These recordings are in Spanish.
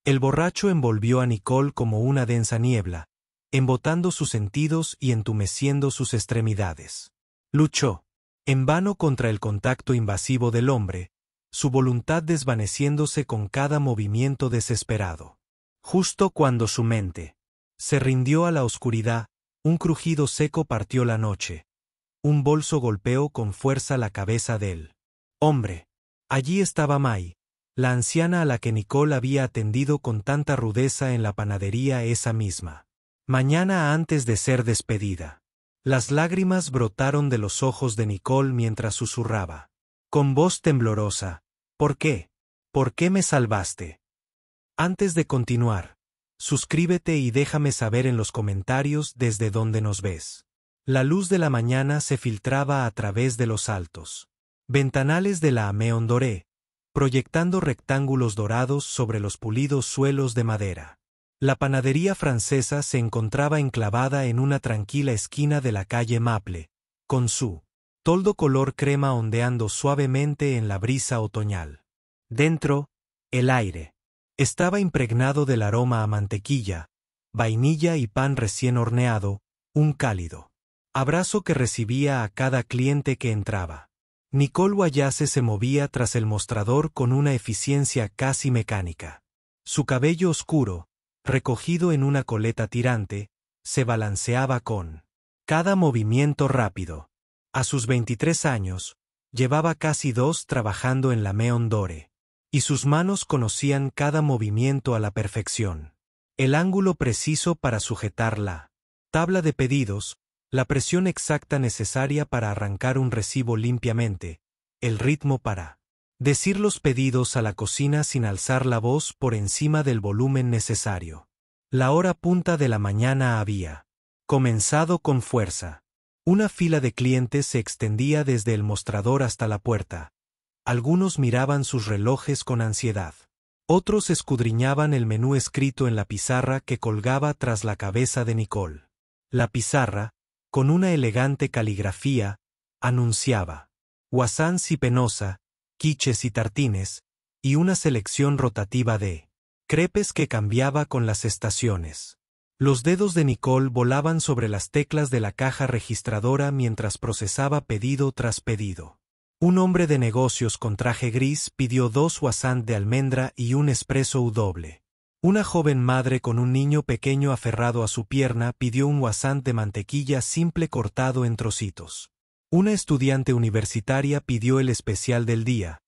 El borracho envolvió a Nicole como una densa niebla, embotando sus sentidos y entumeciendo sus extremidades. Luchó, en vano contra el contacto invasivo del hombre, su voluntad desvaneciéndose con cada movimiento desesperado. Justo cuando su mente se rindió a la oscuridad, un crujido seco partió la noche. Un bolso golpeó con fuerza la cabeza del hombre. Allí estaba Mai, la anciana a la que Nicole había atendido con tanta rudeza en la panadería esa misma mañana antes de ser despedida. Las lágrimas brotaron de los ojos de Nicole mientras susurraba, con voz temblorosa: ¿Por qué? ¿Por qué me salvaste? Antes de continuar, suscríbete y déjame saber en los comentarios desde dónde nos ves. La luz de la mañana se filtraba a través de los altos ventanales de la Maison Dorée, proyectando rectángulos dorados sobre los pulidos suelos de madera. La panadería francesa se encontraba enclavada en una tranquila esquina de la calle Maple, con su toldo color crema ondeando suavemente en la brisa otoñal. Dentro, el aire estaba impregnado del aroma a mantequilla, vainilla y pan recién horneado, un cálido abrazo que recibía a cada cliente que entraba. Nicole Wallace se movía tras el mostrador con una eficiencia casi mecánica. Su cabello oscuro, recogido en una coleta tirante, se balanceaba con cada movimiento rápido. A sus 23 años, llevaba casi 2 trabajando en la Maison Dorée, y sus manos conocían cada movimiento a la perfección. El ángulo preciso para sujetar la tabla de pedidos, la presión exacta necesaria para arrancar un recibo limpiamente, el ritmo para decir los pedidos a la cocina sin alzar la voz por encima del volumen necesario. La hora punta de la mañana había comenzado con fuerza. Una fila de clientes se extendía desde el mostrador hasta la puerta. Algunos miraban sus relojes con ansiedad. Otros escudriñaban el menú escrito en la pizarra que colgaba tras la cabeza de Nicole. La pizarra, con una elegante caligrafía, anunciaba croissants y penosa, quiches y tartines, y una selección rotativa de crepes que cambiaba con las estaciones. Los dedos de Nicole volaban sobre las teclas de la caja registradora mientras procesaba pedido tras pedido. Un hombre de negocios con traje gris pidió 2 croissants de almendra y un espresso doble. Una joven madre con un niño pequeño aferrado a su pierna pidió un croissant de mantequilla simple cortado en trocitos. Una estudiante universitaria pidió el especial del día,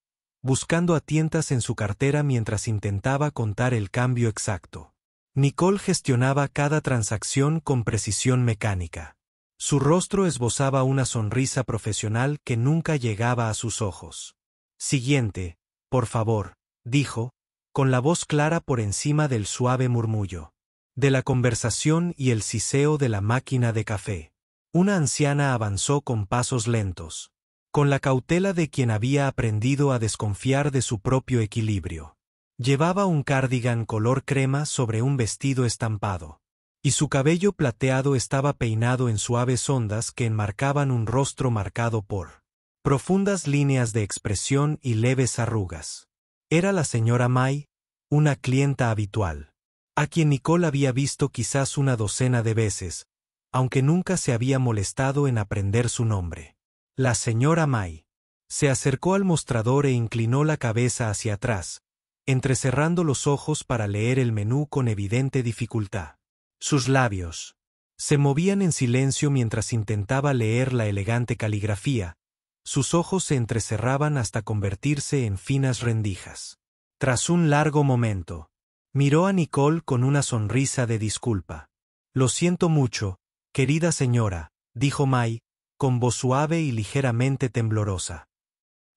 buscando a tientas en su cartera mientras intentaba contar el cambio exacto. Nicole gestionaba cada transacción con precisión mecánica. Su rostro esbozaba una sonrisa profesional que nunca llegaba a sus ojos. Siguiente, por favor, dijo, con la voz clara por encima del suave murmullo de la conversación y el siseo de la máquina de café. Una anciana avanzó con pasos lentos, con la cautela de quien había aprendido a desconfiar de su propio equilibrio. Llevaba un cardigan color crema sobre un vestido estampado, y su cabello plateado estaba peinado en suaves ondas que enmarcaban un rostro marcado por profundas líneas de expresión y leves arrugas. Era la señora Mai, una clienta habitual, a quien Nicole había visto quizás una docena de veces, aunque nunca se había molestado en aprender su nombre. La señora Mai se acercó al mostrador e inclinó la cabeza hacia atrás, entrecerrando los ojos para leer el menú con evidente dificultad. Sus labios se movían en silencio mientras intentaba leer la elegante caligrafía. Sus ojos se entrecerraban hasta convertirse en finas rendijas. Tras un largo momento, miró a Nicole con una sonrisa de disculpa. «Lo siento mucho, querida señora», dijo Mai, con voz suave y ligeramente temblorosa.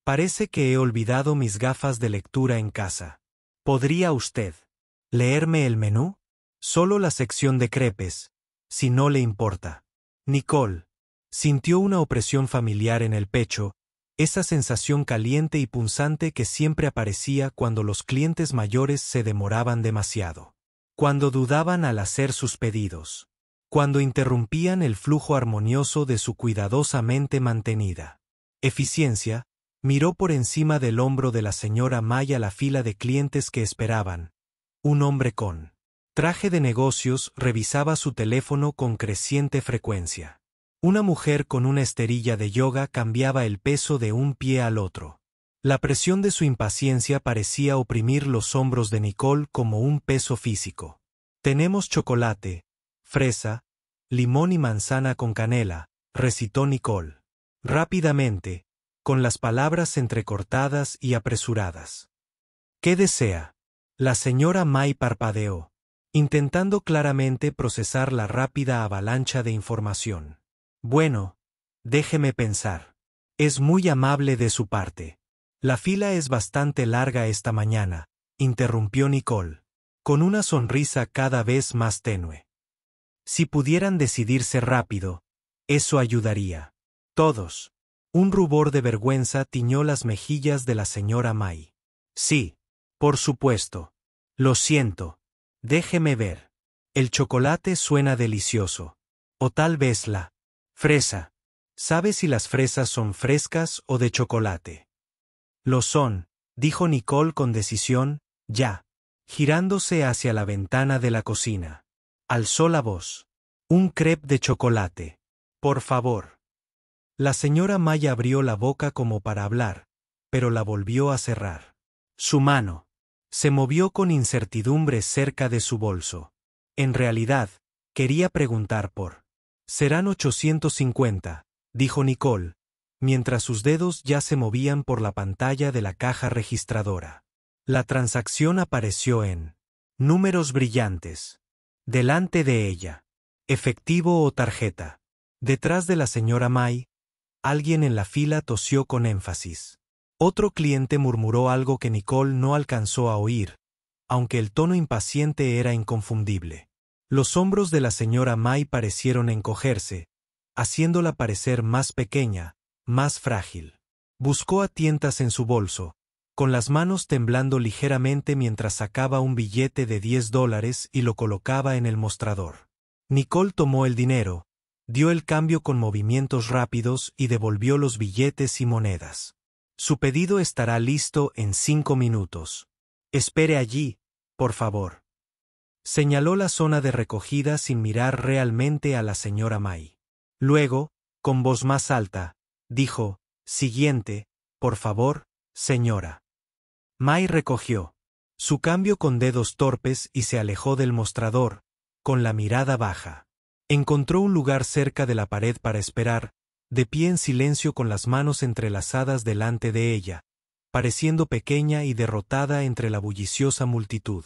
«Parece que he olvidado mis gafas de lectura en casa. ¿Podría usted leerme el menú? Solo la sección de crepes, si no le importa». Nicole sintió una opresión familiar en el pecho, esa sensación caliente y punzante que siempre aparecía cuando los clientes mayores se demoraban demasiado, cuando dudaban al hacer sus pedidos, cuando interrumpían el flujo armonioso de su cuidadosamente mantenida eficiencia. Miró por encima del hombro de la señora Mai a la fila de clientes que esperaban, Un hombre con traje de negocios revisaba su teléfono con creciente frecuencia. Una mujer con una esterilla de yoga cambiaba el peso de un pie al otro. La presión de su impaciencia parecía oprimir los hombros de Nicole como un peso físico. Tenemos chocolate, fresa, limón y manzana con canela, recitó Nicole. Rápidamente, con las palabras entrecortadas y apresuradas. ¿Qué desea? La señora May parpadeó, intentando claramente procesar la rápida avalancha de información. Bueno, déjeme pensar. Es muy amable de su parte. La fila es bastante larga esta mañana, interrumpió Nicole, con una sonrisa cada vez más tenue. Si pudieran decidirse rápido, eso ayudaría. Todos. Un rubor de vergüenza tiñó las mejillas de la señora May. Sí, por supuesto. Lo siento. Déjeme ver. El chocolate suena delicioso. O tal vez la fresa. ¿Sabe si las fresas son frescas o de chocolate? Lo son, dijo Nicole con decisión, ya. Girándose hacia la ventana de la cocina. Alzó la voz. Un crepe de chocolate. Por favor. La señora May abrió la boca como para hablar, pero la volvió a cerrar. Su mano se movió con incertidumbre cerca de su bolso. En realidad, quería preguntar por. Serán 850, dijo Nicole, mientras sus dedos ya se movían por la pantalla de la caja registradora. La transacción apareció en números brillantes. Delante de ella. Efectivo o tarjeta. Detrás de la señora May, alguien en la fila tosió con énfasis. Otro cliente murmuró algo que Nicole no alcanzó a oír, aunque el tono impaciente era inconfundible. Los hombros de la señora May parecieron encogerse, haciéndola parecer más pequeña, más frágil. Buscó a tientas en su bolso, con las manos temblando ligeramente mientras sacaba un billete de $10 y lo colocaba en el mostrador. Nicole tomó el dinero, dio el cambio con movimientos rápidos y devolvió los billetes y monedas. Su pedido estará listo en 5 minutos. Espere allí, por favor. Señaló la zona de recogida sin mirar realmente a la señora May. Luego, con voz más alta, dijo, siguiente, por favor, señora. May recogió su cambio con dedos torpes y se alejó del mostrador, con la mirada baja. Encontró un lugar cerca de la pared para esperar, de pie en silencio con las manos entrelazadas delante de ella, pareciendo pequeña y derrotada entre la bulliciosa multitud.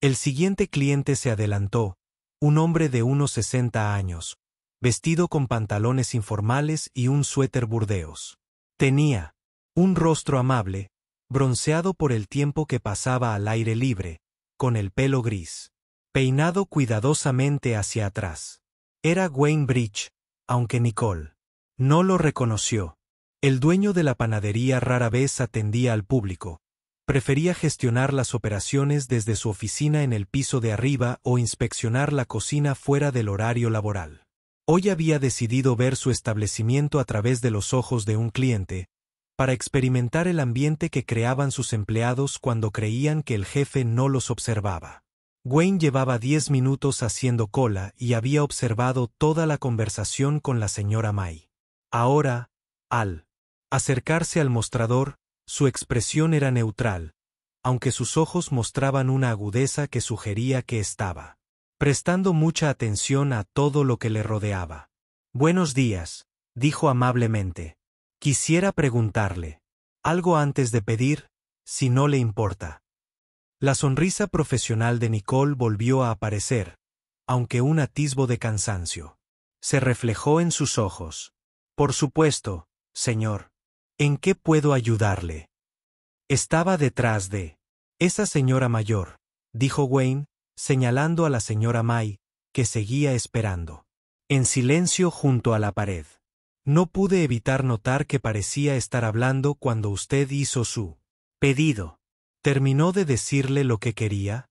El siguiente cliente se adelantó, un hombre de unos 60 años, vestido con pantalones informales y un suéter burdeos. Tenía un rostro amable, bronceado por el tiempo que pasaba al aire libre, con el pelo gris, peinado cuidadosamente hacia atrás. Era Wayne Bridge, aunque Nicole no lo reconoció. El dueño de la panadería rara vez atendía al público. Prefería gestionar las operaciones desde su oficina en el piso de arriba o inspeccionar la cocina fuera del horario laboral. Hoy había decidido ver su establecimiento a través de los ojos de un cliente, para experimentar el ambiente que creaban sus empleados cuando creían que el jefe no los observaba. Wayne llevaba 10 minutos haciendo cola y había observado toda la conversación con la señora May. Ahora, al acercarse al mostrador, su expresión era neutral, aunque sus ojos mostraban una agudeza que sugería que estaba prestando mucha atención a todo lo que le rodeaba. Buenos días, dijo amablemente. Quisiera preguntarle algo antes de pedir, si no le importa. La sonrisa profesional de Nicole volvió a aparecer, aunque un atisbo de cansancio se reflejó en sus ojos. Por supuesto, señor. ¿En qué puedo ayudarle? Estaba detrás de esa señora mayor, dijo Wayne, señalando a la señora May, que seguía esperando, en silencio junto a la pared. No pude evitar notar que parecía estar hablando cuando usted hizo su pedido. ¿Terminó de decirle lo que quería?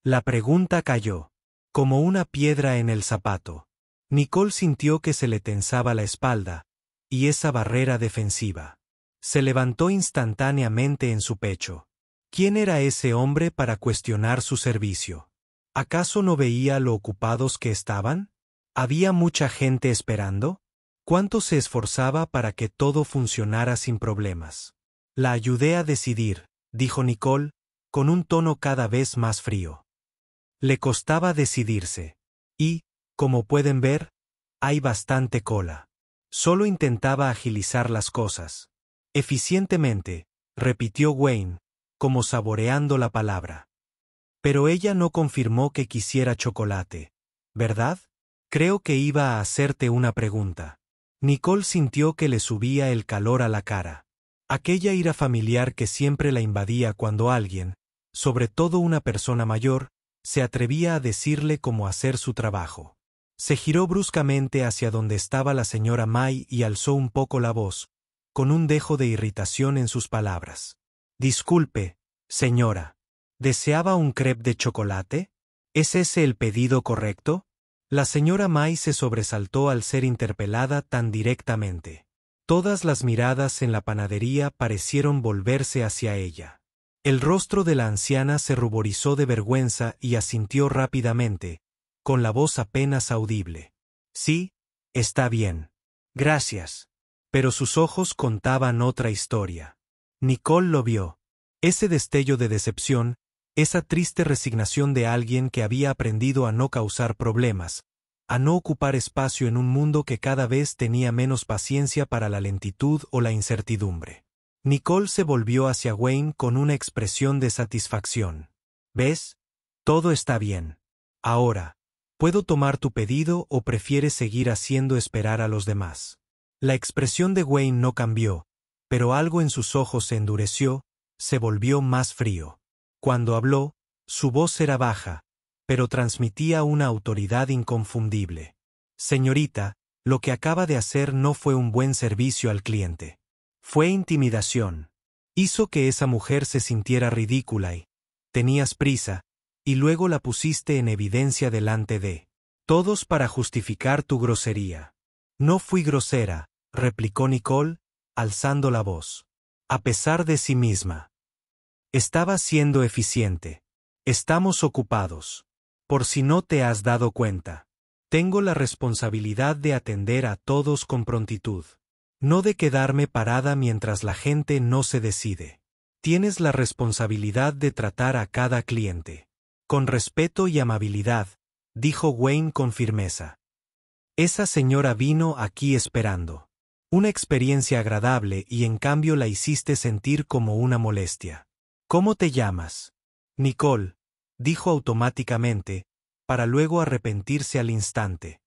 La pregunta cayó, como una piedra en el zapato. Nicole sintió que se le tensaba la espalda, y esa barrera defensiva se levantó instantáneamente en su pecho. ¿Quién era ese hombre para cuestionar su servicio? ¿Acaso no veía lo ocupados que estaban? ¿Había mucha gente esperando? ¿Cuánto se esforzaba para que todo funcionara sin problemas? La ayudé a decidir, dijo Nicole, con un tono cada vez más frío. Le costaba decidirse. Y, como pueden ver, hay bastante cola. Solo intentaba agilizar las cosas. Eficientemente, repitió Wayne, como saboreando la palabra. Pero ella no confirmó que quisiera chocolate, ¿verdad? Creo que iba a hacerte una pregunta. Nicole sintió que le subía el calor a la cara. Aquella ira familiar que siempre la invadía cuando alguien, sobre todo una persona mayor, se atrevía a decirle cómo hacer su trabajo. Se giró bruscamente hacia donde estaba la señora May y alzó un poco la voz, con un dejo de irritación en sus palabras. Disculpe, señora. ¿Deseaba un crepe de chocolate? ¿Es ese el pedido correcto? La señora May se sobresaltó al ser interpelada tan directamente. Todas las miradas en la panadería parecieron volverse hacia ella. El rostro de la anciana se ruborizó de vergüenza y asintió rápidamente, con la voz apenas audible. Sí, está bien. Gracias. Pero sus ojos contaban otra historia. Nicole lo vio. Ese destello de decepción, esa triste resignación de alguien que había aprendido a no causar problemas, a no ocupar espacio en un mundo que cada vez tenía menos paciencia para la lentitud o la incertidumbre. Nicole se volvió hacia Wayne con una expresión de satisfacción. ¿Ves? Todo está bien. Ahora, ¿puedo tomar tu pedido o prefieres seguir haciendo esperar a los demás? La expresión de Wayne no cambió, pero algo en sus ojos se endureció, se volvió más frío. Cuando habló, su voz era baja, pero transmitía una autoridad inconfundible. Señorita, lo que acaba de hacer no fue un buen servicio al cliente. Fue intimidación. Hizo que esa mujer se sintiera ridícula y tenías prisa, y luego la pusiste en evidencia delante de todos para justificar tu grosería. No fui grosera, replicó Nicole, alzando la voz. A pesar de sí misma. Estaba siendo eficiente. Estamos ocupados. Por si no te has dado cuenta. Tengo la responsabilidad de atender a todos con prontitud. No de quedarme parada mientras la gente no se decide. Tienes la responsabilidad de tratar a cada cliente. Con respeto y amabilidad, dijo Wayne con firmeza. Esa señora vino aquí esperando. Una experiencia agradable y en cambio la hiciste sentir como una molestia. ¿Cómo te llamas? Nicole, dijo automáticamente, para luego arrepentirse al instante.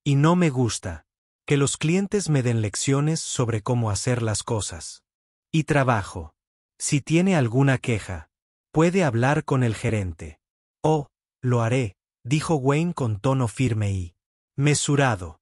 Y no me gusta que los clientes me den lecciones sobre cómo hacer las cosas. Y trabajo. Si tiene alguna queja, puede hablar con el gerente. Oh, lo haré, dijo Wayne con tono firme y mesurado.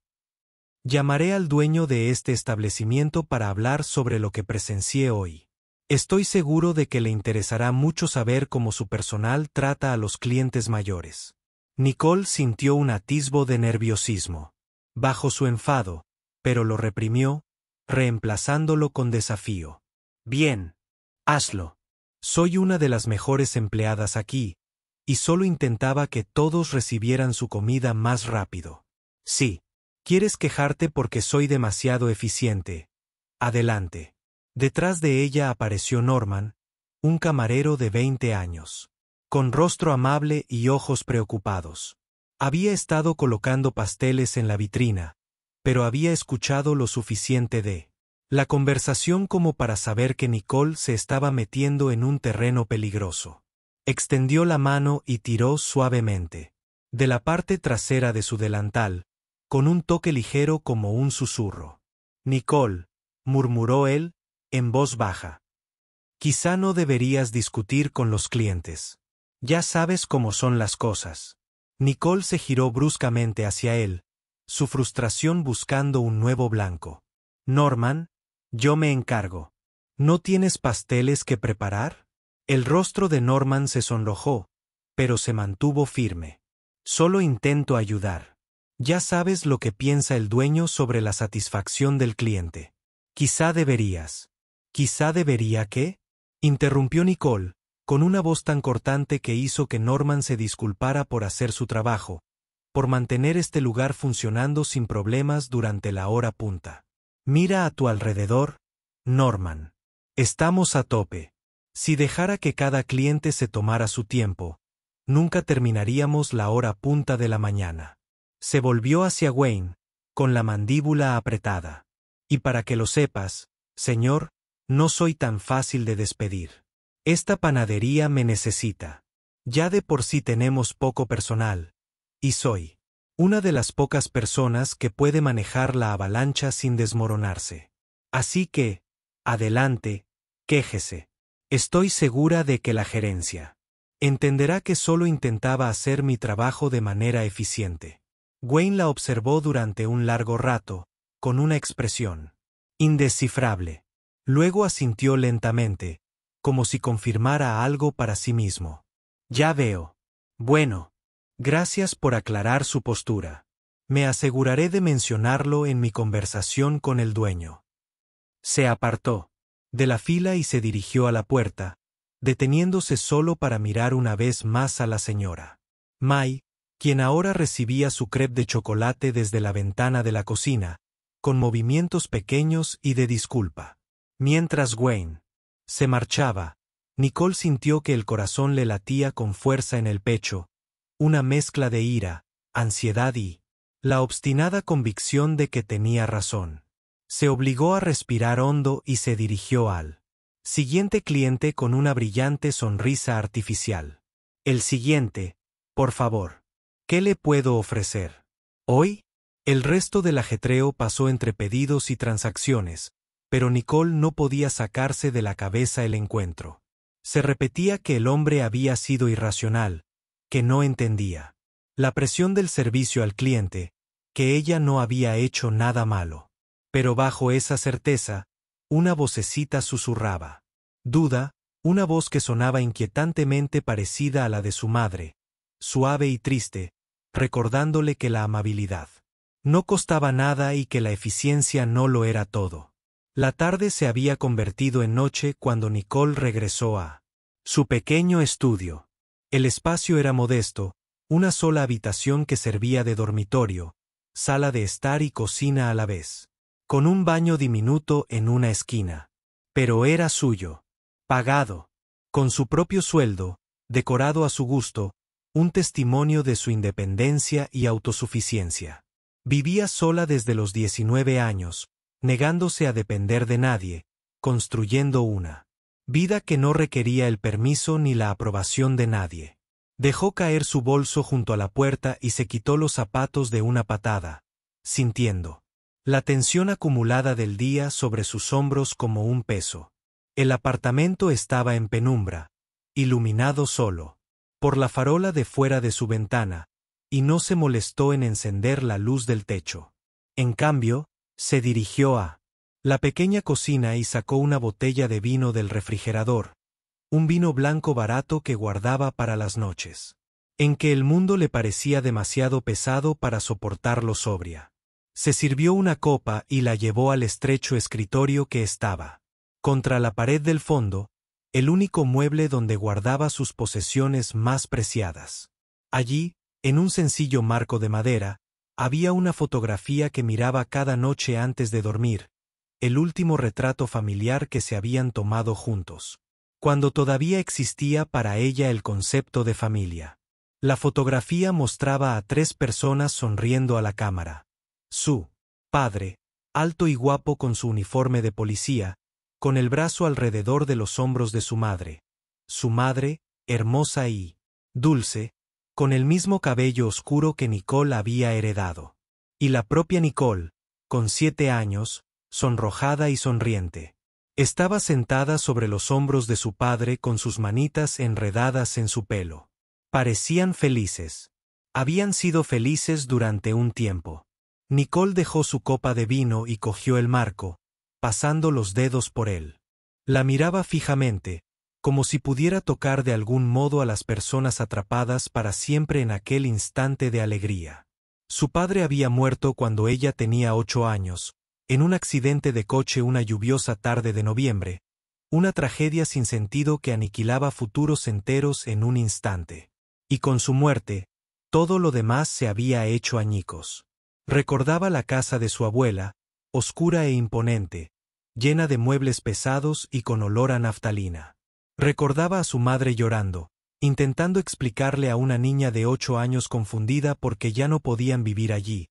Llamaré al dueño de este establecimiento para hablar sobre lo que presencié hoy. Estoy seguro de que le interesará mucho saber cómo su personal trata a los clientes mayores. Nicole sintió un atisbo de nerviosismo. Bajo su enfado, pero lo reprimió, reemplazándolo con desafío. Bien. Hazlo. Soy una de las mejores empleadas aquí, y solo intentaba que todos recibieran su comida más rápido. Sí. ¿Quieres quejarte porque soy demasiado eficiente? Adelante. Detrás de ella apareció Norman, un camarero de 20 años. Con rostro amable y ojos preocupados. Había estado colocando pasteles en la vitrina, pero había escuchado lo suficiente de la conversación como para saber que Nicole se estaba metiendo en un terreno peligroso. Extendió la mano y tiró suavemente. De la parte trasera de su delantal, con un toque ligero como un susurro. Nicole, murmuró él, en voz baja. Quizá no deberías discutir con los clientes. Ya sabes cómo son las cosas. Nicole se giró bruscamente hacia él, su frustración buscando un nuevo blanco. Norman, yo me encargo. ¿No tienes pasteles que preparar? El rostro de Norman se sonrojó, pero se mantuvo firme. Solo intento ayudar. Ya sabes lo que piensa el dueño sobre la satisfacción del cliente. Quizá deberías. ¿Quizá debería qué? Interrumpió Nicole, con una voz tan cortante que hizo que Norman se disculpara por hacer su trabajo, por mantener este lugar funcionando sin problemas durante la hora punta. Mira a tu alrededor, Norman. Estamos a tope. Si dejara que cada cliente se tomara su tiempo, nunca terminaríamos la hora punta de la mañana. Se volvió hacia Wayne, con la mandíbula apretada. Y para que lo sepas, señor, no soy tan fácil de despedir. Esta panadería me necesita. Ya de por sí tenemos poco personal, y soy una de las pocas personas que puede manejar la avalancha sin desmoronarse. Así que, adelante, quéjese. Estoy segura de que la gerencia entenderá que solo intentaba hacer mi trabajo de manera eficiente. Wayne la observó durante un largo rato, con una expresión indescifrable. Luego asintió lentamente, como si confirmara algo para sí mismo. Ya veo. Bueno. Gracias por aclarar su postura. Me aseguraré de mencionarlo en mi conversación con el dueño. Se apartó de la fila y se dirigió a la puerta, deteniéndose solo para mirar una vez más a la señora May, quien ahora recibía su crepe de chocolate desde la ventana de la cocina, con movimientos pequeños y de disculpa. Mientras Wayne se marchaba, Nicole sintió que el corazón le latía con fuerza en el pecho, una mezcla de ira, ansiedad y la obstinada convicción de que tenía razón. Se obligó a respirar hondo y se dirigió al siguiente cliente con una brillante sonrisa artificial. El siguiente, por favor. ¿Qué le puedo ofrecer? ¿Hoy? El resto del ajetreo pasó entre pedidos y transacciones, pero Nicole no podía sacarse de la cabeza el encuentro. Se repetía que el hombre había sido irracional, que no entendía la presión del servicio al cliente, que ella no había hecho nada malo. Pero bajo esa certeza, una vocecita susurraba. Duda, una voz que sonaba inquietantemente parecida a la de su madre, suave y triste, recordándole que la amabilidad no costaba nada y que la eficiencia no lo era todo. La tarde se había convertido en noche cuando Nicole regresó a su pequeño estudio. El espacio era modesto, una sola habitación que servía de dormitorio, sala de estar y cocina a la vez, con un baño diminuto en una esquina. Pero era suyo, pagado, con su propio sueldo, decorado a su gusto, un testimonio de su independencia y autosuficiencia. Vivía sola desde los 19 años, negándose a depender de nadie, construyendo una vida que no requería el permiso ni la aprobación de nadie. Dejó caer su bolso junto a la puerta y se quitó los zapatos de una patada, sintiendo la tensión acumulada del día sobre sus hombros como un peso. El apartamento estaba en penumbra, iluminado solo por la farola de fuera de su ventana, y no se molestó en encender la luz del techo. En cambio, se dirigió a la pequeña cocina y sacó una botella de vino del refrigerador, un vino blanco barato que guardaba para las noches en que el mundo le parecía demasiado pesado para soportarlo sobria. Se sirvió una copa y la llevó al estrecho escritorio que estaba contra la pared del fondo, el único mueble donde guardaba sus posesiones más preciadas. Allí, en un sencillo marco de madera, había una fotografía que miraba cada noche antes de dormir, el último retrato familiar que se habían tomado juntos, cuando todavía existía para ella el concepto de familia. La fotografía mostraba a 3 personas sonriendo a la cámara. Su padre, alto y guapo con su uniforme de policía, con el brazo alrededor de los hombros de su madre. Su madre, hermosa y dulce, con el mismo cabello oscuro que Nicole había heredado. Y la propia Nicole, con 7 años, sonrojada y sonriente. Estaba sentada sobre los hombros de su padre con sus manitas enredadas en su pelo. Parecían felices. Habían sido felices durante un tiempo. Nicole dejó su copa de vino y cogió el marco, pasando los dedos por él. La miraba fijamente, como si pudiera tocar de algún modo a las personas atrapadas para siempre en aquel instante de alegría. Su padre había muerto cuando ella tenía 8 años, en un accidente de coche una lluviosa tarde de noviembre, Una tragedia sin sentido que aniquilaba futuros enteros en un instante. Y con su muerte, todo lo demás se había hecho añicos. Recordaba la casa de su abuela, oscura e imponente, llena de muebles pesados y con olor a naftalina. Recordaba a su madre llorando, intentando explicarle a una niña de 8 años confundida porque ya no podían vivir allí,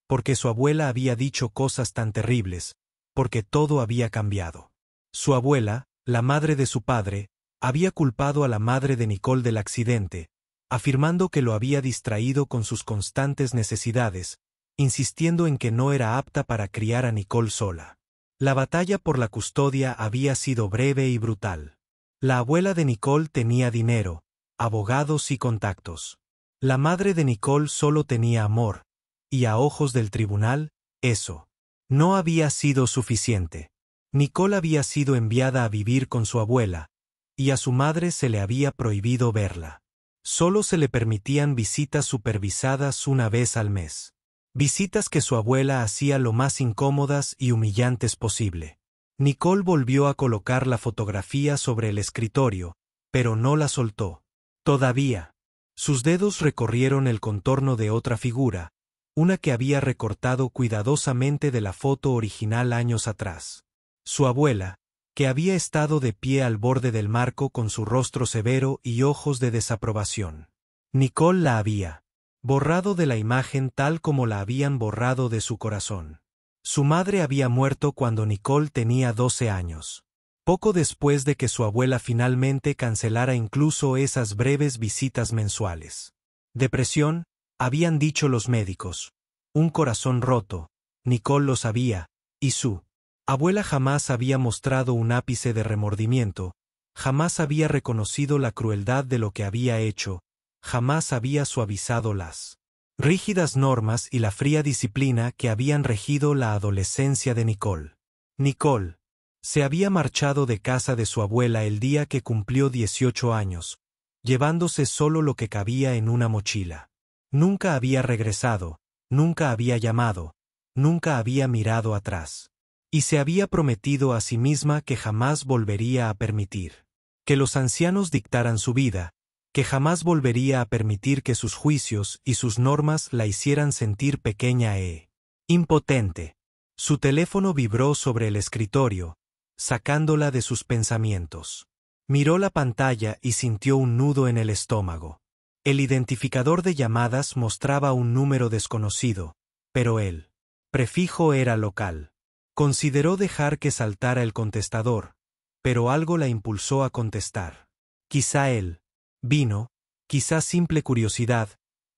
porque su abuela había dicho cosas tan terribles, porque todo había cambiado. Su abuela, la madre de su padre, había culpado a la madre de Nicole del accidente, afirmando que lo había distraído con sus constantes necesidades, insistiendo en que no era apta para criar a Nicole sola. La batalla por la custodia había sido breve y brutal. La abuela de Nicole tenía dinero, abogados y contactos. La madre de Nicole solo tenía amor, y a ojos del tribunal, eso no había sido suficiente. Nicole había sido enviada a vivir con su abuela, y a su madre se le había prohibido verla. Solo se le permitían visitas supervisadas una vez al mes. Visitas que su abuela hacía lo más incómodas y humillantes posible. Nicole volvió a colocar la fotografía sobre el escritorio, pero no la soltó. Todavía. Sus dedos recorrieron el contorno de otra figura, una que había recortado cuidadosamente de la foto original años atrás. Su abuela, que había estado de pie al borde del marco con su rostro severo y ojos de desaprobación. Nicole la había borrado de la imagen tal como la habían borrado de su corazón. Su madre había muerto cuando Nicole tenía 12 años. Poco después de que su abuela finalmente cancelara incluso esas breves visitas mensuales. Depresión, habían dicho los médicos. Un corazón roto, Nicole lo sabía, y su abuela jamás había mostrado un ápice de remordimiento, jamás había reconocido la crueldad de lo que había hecho, jamás había suavizado las rígidas normas y la fría disciplina que habían regido la adolescencia de Nicole. Nicole se había marchado de casa de su abuela el día que cumplió 18 años, llevándose solo lo que cabía en una mochila. Nunca había regresado, nunca había llamado, nunca había mirado atrás. Y se había prometido a sí misma que jamás volvería a permitir que los ancianos dictaran su vida, que jamás volvería a permitir que sus juicios y sus normas la hicieran sentir pequeña e impotente. Su teléfono vibró sobre el escritorio, sacándola de sus pensamientos. Miró la pantalla y sintió un nudo en el estómago. El identificador de llamadas mostraba un número desconocido, pero el prefijo era local. Consideró dejar que saltara el contestador, pero algo la impulsó a contestar. Quizá él vino, quizá simple curiosidad,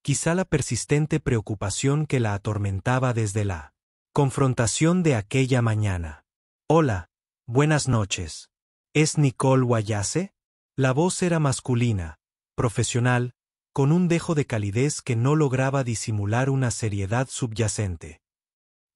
quizá la persistente preocupación que la atormentaba desde la confrontación de aquella mañana. Hola, buenas noches. ¿Es Nicole Wayase? La voz era masculina, profesional, con un dejo de calidez que no lograba disimular una seriedad subyacente.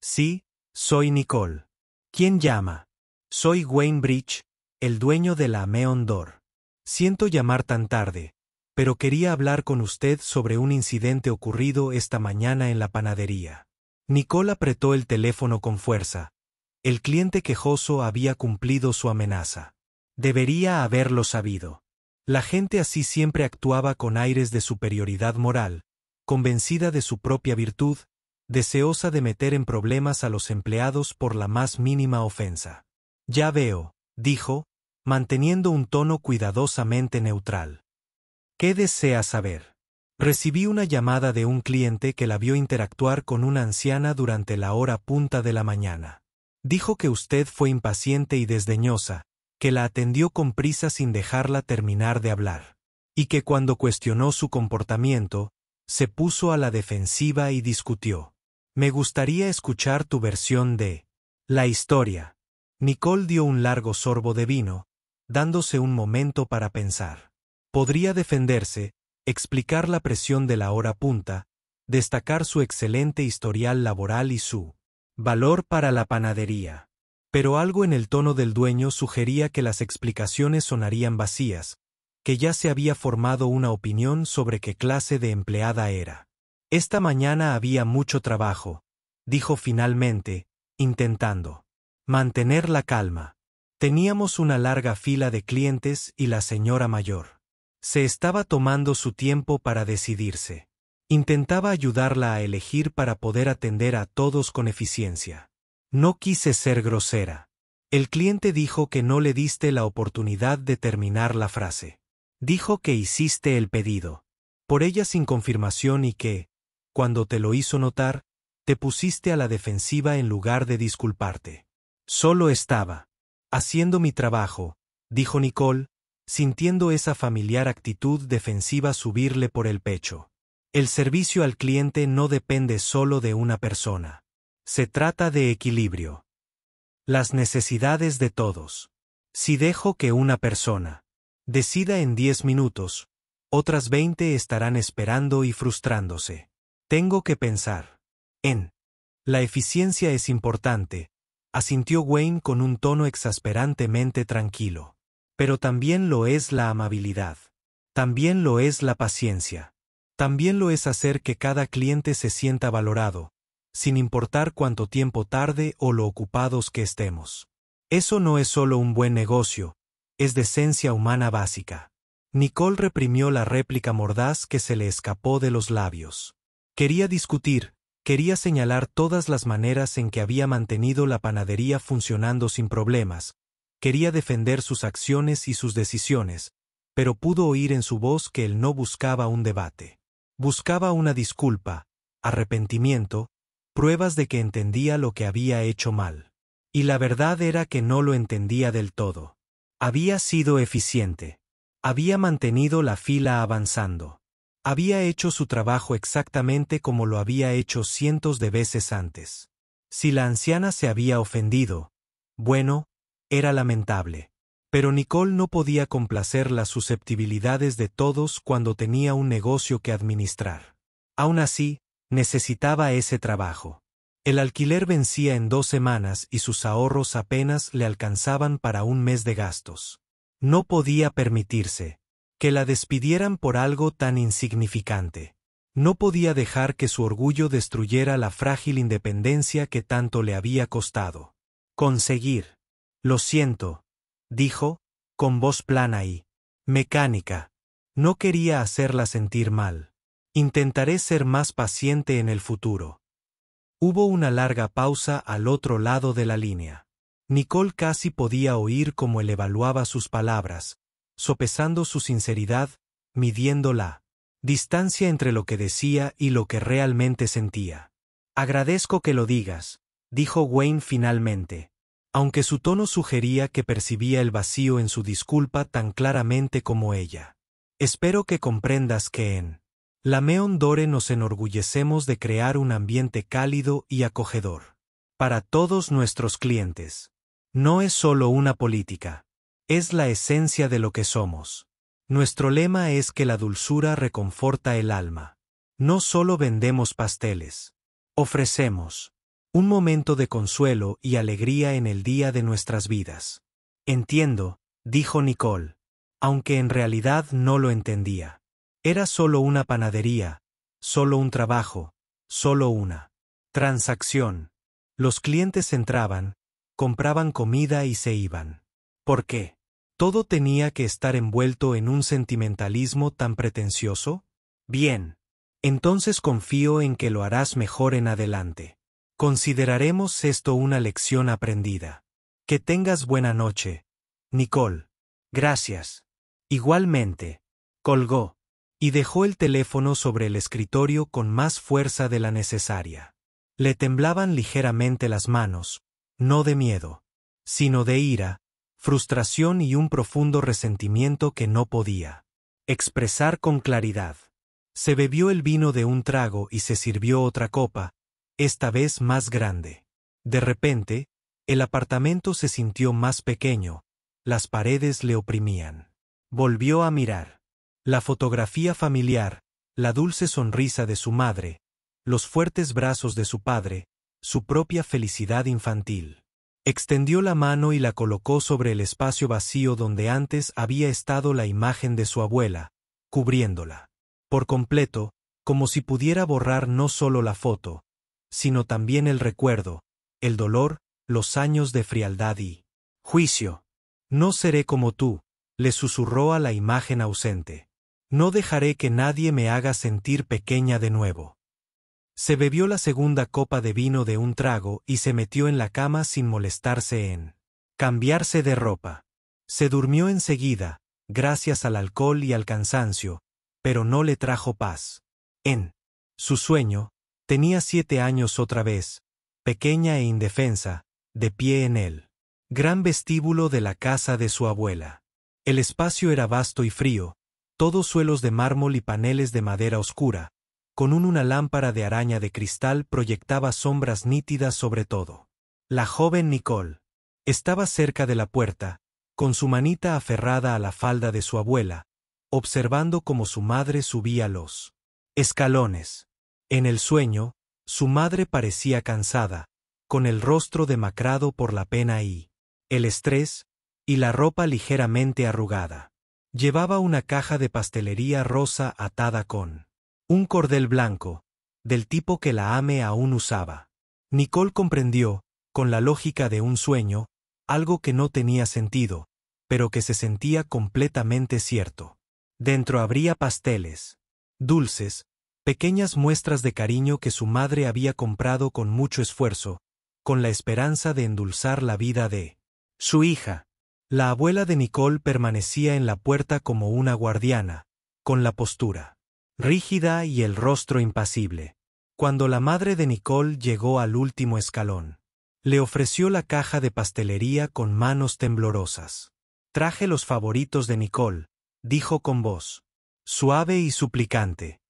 Sí, soy Nicole. ¿Quién llama? Soy Wayne Bridge, el dueño de la Ameon Door. Siento llamar tan tarde, pero quería hablar con usted sobre un incidente ocurrido esta mañana en la panadería. Nicole apretó el teléfono con fuerza. El cliente quejoso había cumplido su amenaza. Debería haberlo sabido. La gente así siempre actuaba con aires de superioridad moral, convencida de su propia virtud, deseosa de meter en problemas a los empleados por la más mínima ofensa. Ya veo, dijo, manteniendo un tono cuidadosamente neutral. ¿Qué desea saber? Recibí una llamada de un cliente que la vio interactuar con una anciana durante la hora punta de la mañana. Dijo que usted fue impaciente y desdeñosa, que la atendió con prisa sin dejarla terminar de hablar, y que cuando cuestionó su comportamiento, se puso a la defensiva y discutió. Me gustaría escuchar tu versión de la historia. Nicole dio un largo sorbo de vino, dándose un momento para pensar. Podría defenderse, explicar la presión de la hora punta, destacar su excelente historial laboral y su valor para la panadería. Pero algo en el tono del dueño sugería que las explicaciones sonarían vacías, que ya se había formado una opinión sobre qué clase de empleada era. Esta mañana había mucho trabajo, dijo finalmente, intentando mantener la calma. Teníamos una larga fila de clientes y la señora mayor se estaba tomando su tiempo para decidirse. Intentaba ayudarla a elegir para poder atender a todos con eficiencia. No quise ser grosera. El cliente dijo que no le diste la oportunidad de terminar la frase. Dijo que hiciste el pedido por ella sin confirmación y que, cuando te lo hizo notar, te pusiste a la defensiva en lugar de disculparte. Solo estaba haciendo mi trabajo, dijo Nicole, sintiendo esa familiar actitud defensiva subirle por el pecho. El servicio al cliente no depende solo de una persona. Se trata de equilibrio. Las necesidades de todos. Si dejo que una persona decida en 10 minutos, otras 20 estarán esperando y frustrándose. Tengo que pensar en la eficiencia es importante, asintió Wayne con un tono exasperantemente tranquilo. Pero también lo es la amabilidad. También lo es la paciencia. También lo es hacer que cada cliente se sienta valorado, sin importar cuánto tiempo tarde o lo ocupados que estemos. Eso no es solo un buen negocio, es decencia humana básica. Nicole reprimió la réplica mordaz que se le escapó de los labios. Quería discutir, quería señalar todas las maneras en que había mantenido la panadería funcionando sin problemas, quería defender sus acciones y sus decisiones, pero pudo oír en su voz que él no buscaba un debate. Buscaba una disculpa, arrepentimiento, pruebas de que entendía lo que había hecho mal. Y la verdad era que no lo entendía del todo. Había sido eficiente. Había mantenido la fila avanzando. Había hecho su trabajo exactamente como lo había hecho cientos de veces antes. Si la anciana se había ofendido, bueno, era lamentable. Pero Nicole no podía complacer las susceptibilidades de todos cuando tenía un negocio que administrar. Aún así, necesitaba ese trabajo. El alquiler vencía en 2 semanas y sus ahorros apenas le alcanzaban para un mes de gastos. No podía permitirse que la despidieran por algo tan insignificante. No podía dejar que su orgullo destruyera la frágil independencia que tanto le había costado conseguir. Lo siento, dijo, con voz plana y mecánica. No quería hacerla sentir mal. Intentaré ser más paciente en el futuro. Hubo una larga pausa al otro lado de la línea. Nicole casi podía oír cómo él evaluaba sus palabras, sopesando su sinceridad, midiendo la distancia entre lo que decía y lo que realmente sentía. Agradezco que lo digas, dijo Wayne finalmente, aunque su tono sugería que percibía el vacío en su disculpa tan claramente como ella. Espero que comprendas que en la Meon Dore nos enorgullecemos de crear un ambiente cálido y acogedor para todos nuestros clientes. No es solo una política, es la esencia de lo que somos. Nuestro lema es que la dulzura reconforta el alma. No solo vendemos pasteles, ofrecemos un momento de consuelo y alegría en el día de nuestras vidas. Entiendo, dijo Nicole, aunque en realidad no lo entendía. Era solo una panadería, solo un trabajo, solo una transacción. Los clientes entraban, compraban comida y se iban. ¿Por qué? ¿Todo tenía que estar envuelto en un sentimentalismo tan pretencioso? Bien. Entonces confío en que lo harás mejor en adelante. Consideraremos esto una lección aprendida. Que tengas buena noche, Nicole. Gracias. Igualmente. Colgó. Y dejó el teléfono sobre el escritorio con más fuerza de la necesaria. Le temblaban ligeramente las manos, no de miedo, sino de ira, frustración y un profundo resentimiento que no podía expresar con claridad. Se bebió el vino de un trago y se sirvió otra copa, esta vez más grande. De repente, el apartamento se sintió más pequeño, las paredes le oprimían. Volvió a mirar. La fotografía familiar, la dulce sonrisa de su madre, los fuertes brazos de su padre, su propia felicidad infantil. Extendió la mano y la colocó sobre el espacio vacío donde antes había estado la imagen de su abuela, cubriéndola por completo, como si pudiera borrar no solo la foto, sino también el recuerdo, el dolor, los años de frialdad y juicio. No seré como tú, le susurró a la imagen ausente. No dejaré que nadie me haga sentir pequeña de nuevo. Se bebió la segunda copa de vino de un trago y se metió en la cama sin molestarse en cambiarse de ropa. Se durmió enseguida, gracias al alcohol y al cansancio, pero no le trajo paz. En su sueño, tenía 7 años otra vez, pequeña e indefensa, de pie en el gran vestíbulo de la casa de su abuela. El espacio era vasto y frío, todos suelos de mármol y paneles de madera oscura, con una lámpara de araña de cristal proyectaba sombras nítidas sobre todo. La joven Nicole estaba cerca de la puerta, con su manita aferrada a la falda de su abuela, observando cómo su madre subía los escalones. En el sueño, su madre parecía cansada, con el rostro demacrado por la pena y el estrés, y la ropa ligeramente arrugada. Llevaba una caja de pastelería rosa atada con un cordel blanco, del tipo que la ame aún usaba. Nicole comprendió, con la lógica de un sueño, algo que no tenía sentido, pero que se sentía completamente cierto. Dentro habría pasteles, dulces, pequeñas muestras de cariño que su madre había comprado con mucho esfuerzo, con la esperanza de endulzar la vida de su hija. La abuela de Nicole permanecía en la puerta como una guardiana, con la postura rígida y el rostro impasible. Cuando la madre de Nicole llegó al último escalón, le ofreció la caja de pastelería con manos temblorosas. Traje los favoritos de Nicole, dijo con voz suave y suplicante.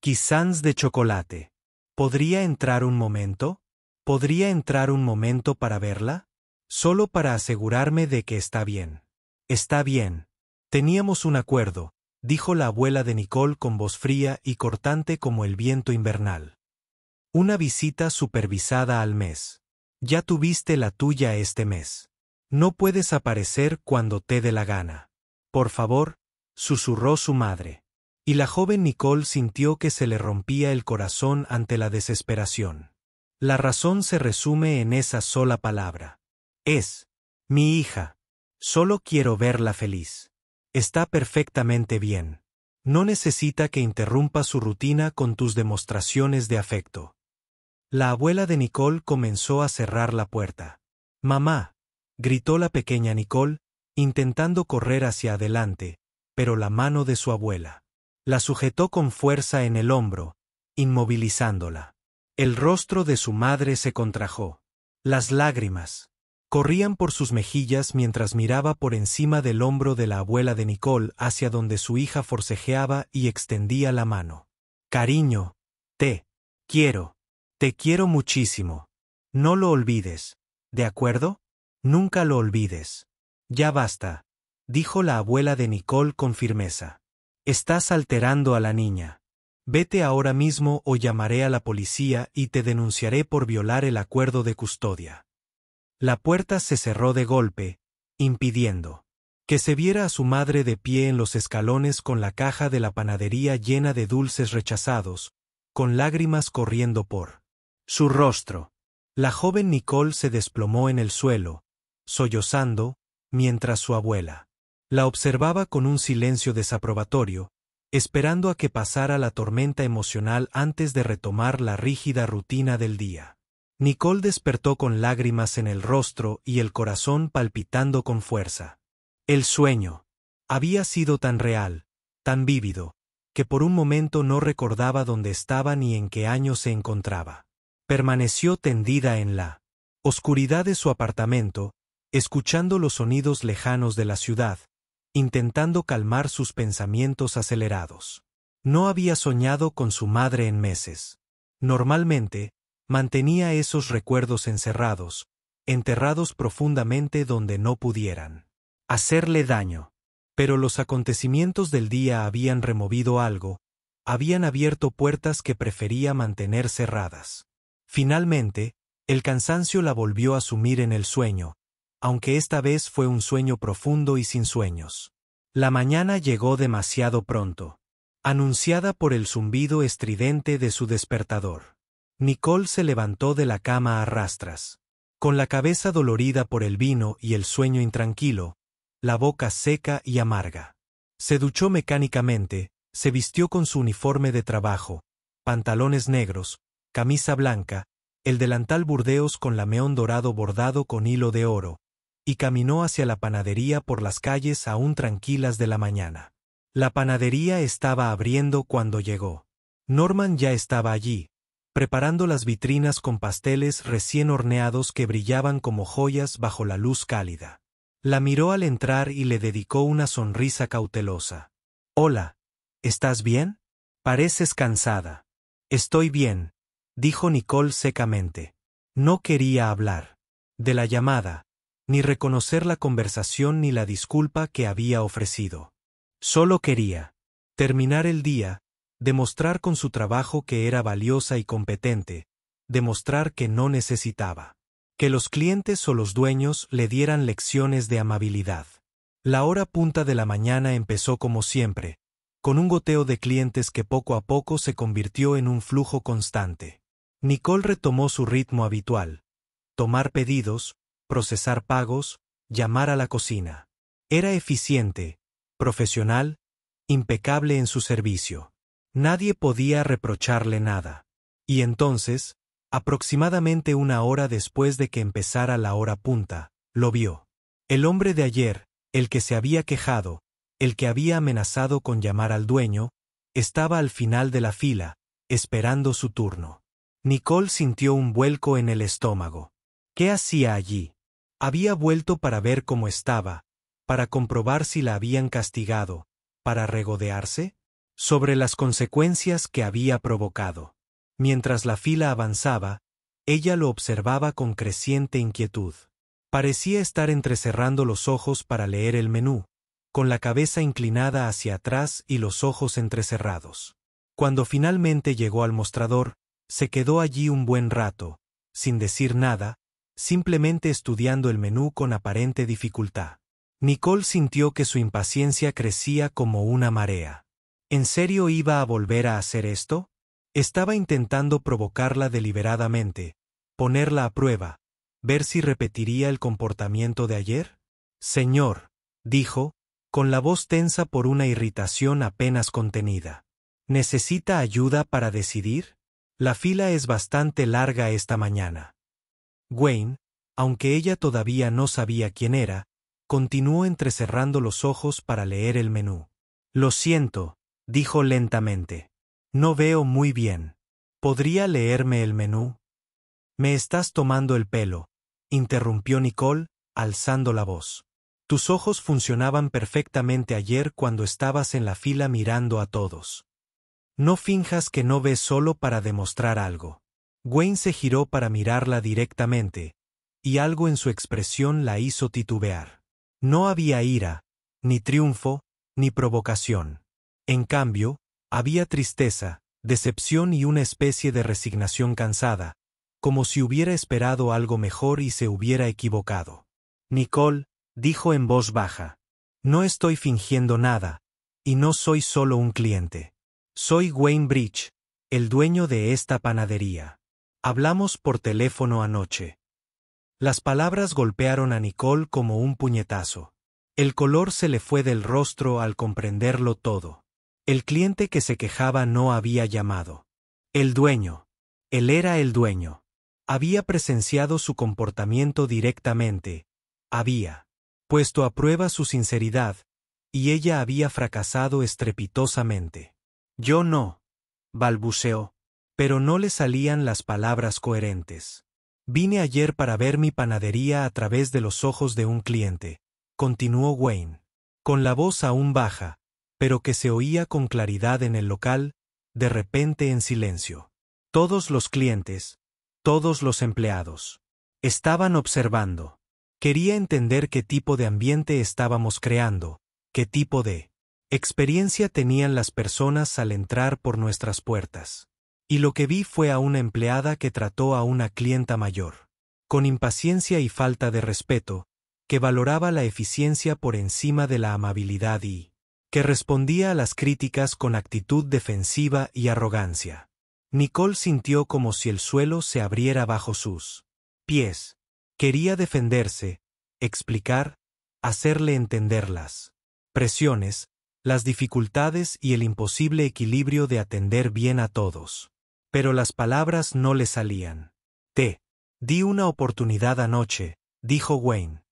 Croissants de chocolate. ¿Podría entrar un momento? ¿Podría entrar un momento para verla? Solo para asegurarme de que está bien. Está bien. Teníamos un acuerdo, dijo la abuela de Nicole con voz fría y cortante como el viento invernal. Una visita supervisada al mes. Ya tuviste la tuya este mes. No puedes aparecer cuando te dé la gana. Por favor, susurró su madre. Y la joven Nicole sintió que se le rompía el corazón ante la desesperación. La razón se resume en esa sola palabra. Es mi hija. Solo quiero verla feliz. Está perfectamente bien. No necesita que interrumpa su rutina con tus demostraciones de afecto. La abuela de Nicole comenzó a cerrar la puerta. Mamá, gritó la pequeña Nicole, intentando correr hacia adelante, pero la mano de su abuela la sujetó con fuerza en el hombro, inmovilizándola. El rostro de su madre se contrajo. Las lágrimas corrían por sus mejillas mientras miraba por encima del hombro de la abuela de Nicole hacia donde su hija forcejeaba y extendía la mano. Cariño, te quiero muchísimo. No lo olvides, ¿de acuerdo? Nunca lo olvides. Ya basta, dijo la abuela de Nicole con firmeza. Estás alterando a la niña. Vete ahora mismo o llamaré a la policía y te denunciaré por violar el acuerdo de custodia. La puerta se cerró de golpe, impidiendo que se viera a su madre de pie en los escalones con la caja de la panadería llena de dulces rechazados, con lágrimas corriendo por su rostro. La joven Nicole se desplomó en el suelo, sollozando, mientras su abuela la observaba con un silencio desaprobatorio, esperando a que pasara la tormenta emocional antes de retomar la rígida rutina del día. Nicole despertó con lágrimas en el rostro y el corazón palpitando con fuerza. El sueño había sido tan real, tan vívido, que por un momento no recordaba dónde estaba ni en qué año se encontraba. Permaneció tendida en la oscuridad de su apartamento, escuchando los sonidos lejanos de la ciudad, intentando calmar sus pensamientos acelerados. No había soñado con su madre en meses. Normalmente, mantenía esos recuerdos encerrados, enterrados profundamente donde no pudieran hacerle daño. Pero los acontecimientos del día habían removido algo, habían abierto puertas que prefería mantener cerradas. Finalmente, el cansancio la volvió a sumir en el sueño, aunque esta vez fue un sueño profundo y sin sueños. La mañana llegó demasiado pronto, anunciada por el zumbido estridente de su despertador. Nicole se levantó de la cama a rastras. Con la cabeza dolorida por el vino y el sueño intranquilo, la boca seca y amarga. Se duchó mecánicamente, se vistió con su uniforme de trabajo, pantalones negros, camisa blanca, el delantal burdeos con lameón dorado bordado con hilo de oro, y caminó hacia la panadería por las calles aún tranquilas de la mañana. La panadería estaba abriendo cuando llegó. Norman ya estaba allí, preparando las vitrinas con pasteles recién horneados que brillaban como joyas bajo la luz cálida. La miró al entrar y le dedicó una sonrisa cautelosa. «Hola, ¿estás bien? Pareces cansada». «Estoy bien», dijo Nicole secamente. No quería hablar de la llamada, ni reconocer la conversación ni la disculpa que había ofrecido. Solo quería terminar el día, demostrar con su trabajo que era valiosa y competente, demostrar que no necesitaba que los clientes o los dueños le dieran lecciones de amabilidad. La hora punta de la mañana empezó como siempre, con un goteo de clientes que poco a poco se convirtió en un flujo constante. Nicole retomó su ritmo habitual: tomar pedidos, procesar pagos, llamar a la cocina. Era eficiente, profesional, impecable en su servicio. Nadie podía reprocharle nada. Y entonces, aproximadamente una hora después de que empezara la hora punta, lo vio. El hombre de ayer, el que se había quejado, el que había amenazado con llamar al dueño, estaba al final de la fila, esperando su turno. Nicole sintió un vuelco en el estómago. ¿Qué hacía allí? Había vuelto para ver cómo estaba, para comprobar si la habían castigado, para regodearse sobre las consecuencias que había provocado. Mientras la fila avanzaba, ella lo observaba con creciente inquietud. Parecía estar entrecerrando los ojos para leer el menú, con la cabeza inclinada hacia atrás y los ojos entrecerrados. Cuando finalmente llegó al mostrador, se quedó allí un buen rato, sin decir nada, simplemente estudiando el menú con aparente dificultad. Nicole sintió que su impaciencia crecía como una marea. ¿En serio iba a volver a hacer esto? Estaba intentando provocarla deliberadamente, ponerla a prueba, ver si repetiría el comportamiento de ayer. «Señor», dijo, con la voz tensa por una irritación apenas contenida. «¿Necesita ayuda para decidir? La fila es bastante larga esta mañana». Wayne, aunque ella todavía no sabía quién era, continuó entrecerrando los ojos para leer el menú. «Lo siento», dijo lentamente. «No veo muy bien. ¿Podría leerme el menú?» «Me estás tomando el pelo», interrumpió Nicole, alzando la voz. «Tus ojos funcionaban perfectamente ayer cuando estabas en la fila mirando a todos. No finjas que no ves solo para demostrar algo». Wayne se giró para mirarla directamente, y algo en su expresión la hizo titubear. No había ira, ni triunfo, ni provocación. En cambio, había tristeza, decepción y una especie de resignación cansada, como si hubiera esperado algo mejor y se hubiera equivocado. «Nicole», dijo en voz baja, «no estoy fingiendo nada, y no soy solo un cliente. Soy Wayne Bridge, el dueño de esta panadería. Hablamos por teléfono anoche». Las palabras golpearon a Nicole como un puñetazo. El color se le fue del rostro al comprenderlo todo. El cliente que se quejaba no había llamado. El dueño. Él era el dueño. Había presenciado su comportamiento directamente. Había puesto a prueba su sinceridad, y ella había fracasado estrepitosamente. «Yo no», balbuceó, pero no le salían las palabras coherentes. «Vine ayer para ver mi panadería a través de los ojos de un cliente», continuó Wayne, con la voz aún baja, pero que se oía con claridad en el local, de repente en silencio. Todos los clientes, todos los empleados, estaban observando. Quería entender qué tipo de ambiente estábamos creando, qué tipo de experiencia tenían las personas al entrar por nuestras puertas. Y lo que vi fue a una empleada que trató a una clienta mayor, con impaciencia y falta de respeto, que valoraba la eficiencia por encima de la amabilidad y que respondía a las críticas con actitud defensiva y arrogancia. Nicole sintió como si el suelo se abriera bajo sus pies. Quería defenderse, explicar, hacerle entender las presiones, las dificultades y el imposible equilibrio de atender bien a todos. Pero las palabras no le salían. Te di una oportunidad anoche, dijo Wayne.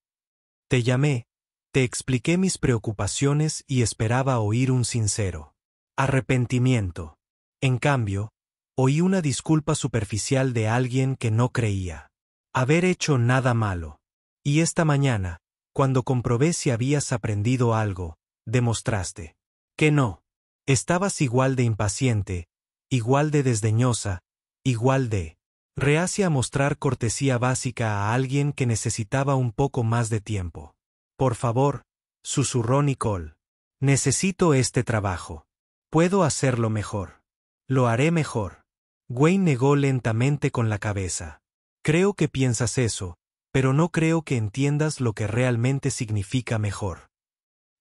Te llamé, te expliqué mis preocupaciones y esperaba oír un sincero arrepentimiento. En cambio, oí una disculpa superficial de alguien que no creía haber hecho nada malo. Y esta mañana, cuando comprobé si habías aprendido algo, demostraste que no. Estabas igual de impaciente, igual de desdeñosa, igual de reacia a mostrar cortesía básica a alguien que necesitaba un poco más de tiempo. Por favor, susurró Nicole. Necesito este trabajo. Puedo hacerlo mejor. Lo haré mejor. Wayne negó lentamente con la cabeza. Creo que piensas eso, pero no creo que entiendas lo que realmente significa mejor.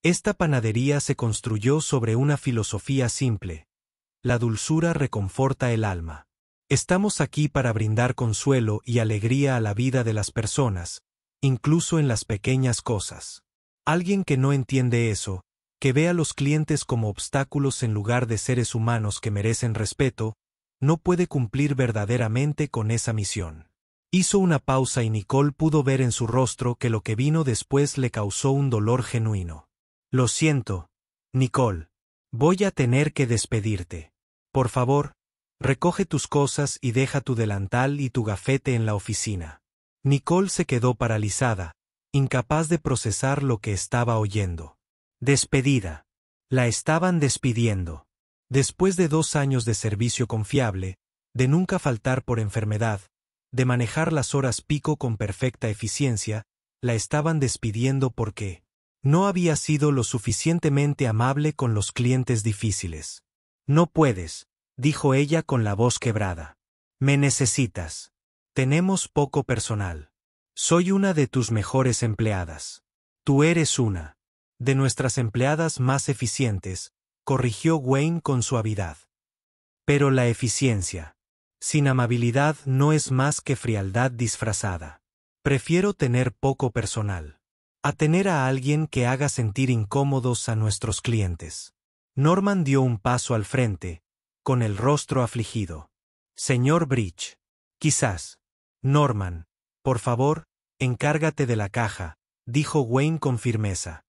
Esta panadería se construyó sobre una filosofía simple. La dulzura reconforta el alma. Estamos aquí para brindar consuelo y alegría a la vida de las personas, incluso en las pequeñas cosas. Alguien que no entiende eso, que ve a los clientes como obstáculos en lugar de seres humanos que merecen respeto, no puede cumplir verdaderamente con esa misión. Hizo una pausa y Nicole pudo ver en su rostro que lo que vino después le causó un dolor genuino. Lo siento, Nicole. Voy a tener que despedirte. Por favor, recoge tus cosas y deja tu delantal y tu gafete en la oficina. Nicole se quedó paralizada, incapaz de procesar lo que estaba oyendo. Despedida. La estaban despidiendo. Después de 2 años de servicio confiable, de nunca faltar por enfermedad, de manejar las horas pico con perfecta eficiencia, la estaban despidiendo porque no había sido lo suficientemente amable con los clientes difíciles. No puedes, dijo ella con la voz quebrada. Me necesitas. Tenemos poco personal. Soy una de tus mejores empleadas. Tú eres una de nuestras empleadas más eficientes, corrigió Wayne con suavidad. Pero la eficiencia sin amabilidad no es más que frialdad disfrazada. Prefiero tener poco personal a tener a alguien que haga sentir incómodos a nuestros clientes. Norman dio un paso al frente, con el rostro afligido. Señor Bridge. Quizás. Norman, por favor, encárgate de la caja, dijo Wayne con firmeza.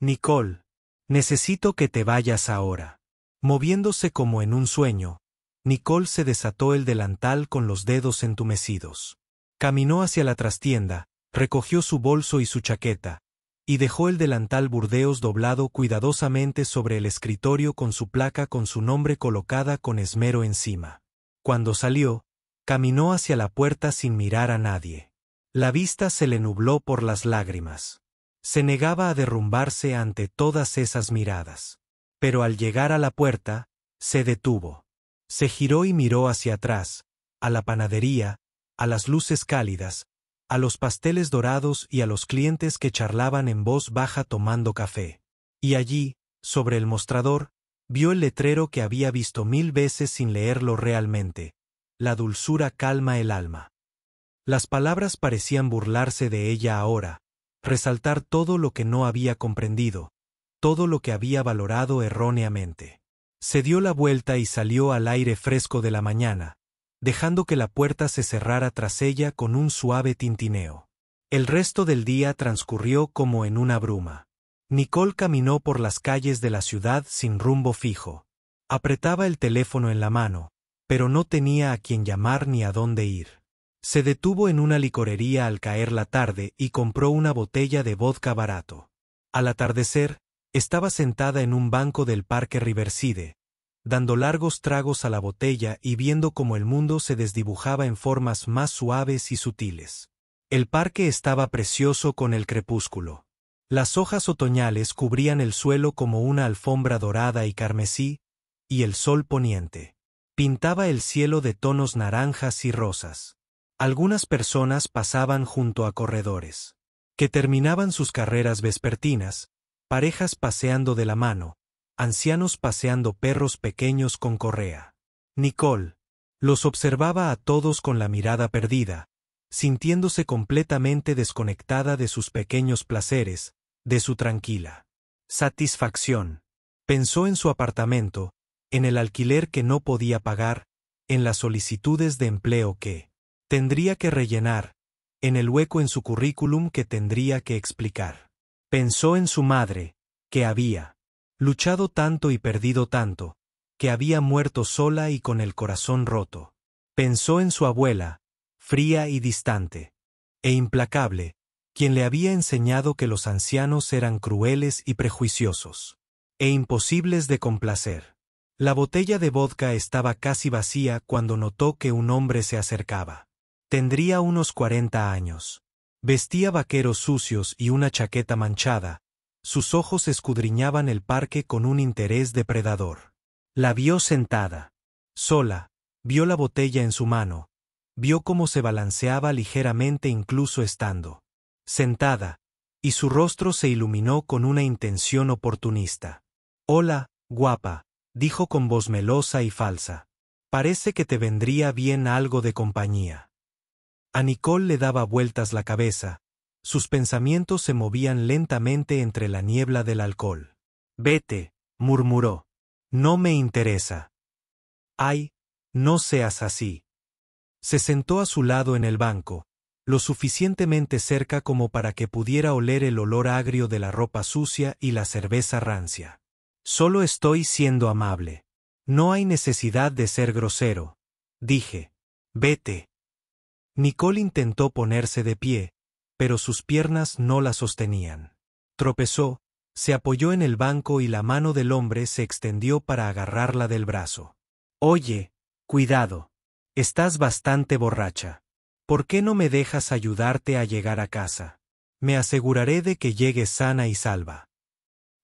Nicole, necesito que te vayas ahora. Moviéndose como en un sueño, Nicole se desató el delantal con los dedos entumecidos. Caminó hacia la trastienda, recogió su bolso y su chaqueta, y dejó el delantal burdeos doblado cuidadosamente sobre el escritorio con su placa con su nombre colocada con esmero encima. Cuando salió, caminó hacia la puerta sin mirar a nadie. La vista se le nubló por las lágrimas. Se negaba a derrumbarse ante todas esas miradas. Pero al llegar a la puerta, se detuvo. Se giró y miró hacia atrás, a la panadería, a las luces cálidas, a los pasteles dorados y a los clientes que charlaban en voz baja tomando café. Y allí, sobre el mostrador, vio el letrero que había visto 1000 veces sin leerlo realmente. La dulzura calma el alma. Las palabras parecían burlarse de ella ahora, resaltar todo lo que no había comprendido, todo lo que había valorado erróneamente. Se dio la vuelta y salió al aire fresco de la mañana, dejando que la puerta se cerrara tras ella con un suave tintineo. El resto del día transcurrió como en una bruma. Nicole caminó por las calles de la ciudad sin rumbo fijo. Apretaba el teléfono en la mano, pero no tenía a quién llamar ni a dónde ir. Se detuvo en una licorería al caer la tarde y compró una botella de vodka barato. Al atardecer, estaba sentada en un banco del parque Riverside, dando largos tragos a la botella y viendo cómo el mundo se desdibujaba en formas más suaves y sutiles. El parque estaba precioso con el crepúsculo. Las hojas otoñales cubrían el suelo como una alfombra dorada y carmesí, y el sol poniente pintaba el cielo de tonos naranjas y rosas. Algunas personas pasaban junto a corredores que terminaban sus carreras vespertinas, parejas paseando de la mano, ancianos paseando perros pequeños con correa. Nicole los observaba a todos con la mirada perdida, sintiéndose completamente desconectada de sus pequeños placeres, de su tranquila satisfacción. Pensó en su apartamento, en el alquiler que no podía pagar, en las solicitudes de empleo que tendría que rellenar, en el hueco en su currículum que tendría que explicar. Pensó en su madre, que había luchado tanto y perdido tanto, que había muerto sola y con el corazón roto. Pensó en su abuela, fría y distante, e implacable, quien le había enseñado que los ancianos eran crueles y prejuiciosos, e imposibles de complacer. La botella de vodka estaba casi vacía cuando notó que un hombre se acercaba. Tendría unos 40 años. Vestía vaqueros sucios y una chaqueta manchada. Sus ojos escudriñaban el parque con un interés depredador. La vio sentada, sola, vio la botella en su mano, vio cómo se balanceaba ligeramente incluso estando sentada, y su rostro se iluminó con una intención oportunista. «Hola, guapa», dijo con voz melosa y falsa. «Parece que te vendría bien algo de compañía». A Nicole le daba vueltas la cabeza, sus pensamientos se movían lentamente entre la niebla del alcohol. «Vete», murmuró. «No me interesa». «Ay, no seas así». Se sentó a su lado en el banco, lo suficientemente cerca como para que pudiera oler el olor agrio de la ropa sucia y la cerveza rancia. «Solo estoy siendo amable. No hay necesidad de ser grosero», dije. «Vete». Nicole intentó ponerse de pie, pero sus piernas no la sostenían. Tropezó, se apoyó en el banco y la mano del hombre se extendió para agarrarla del brazo. «Oye, cuidado. Estás bastante borracha. ¿Por qué no me dejas ayudarte a llegar a casa? Me aseguraré de que llegues sana y salva».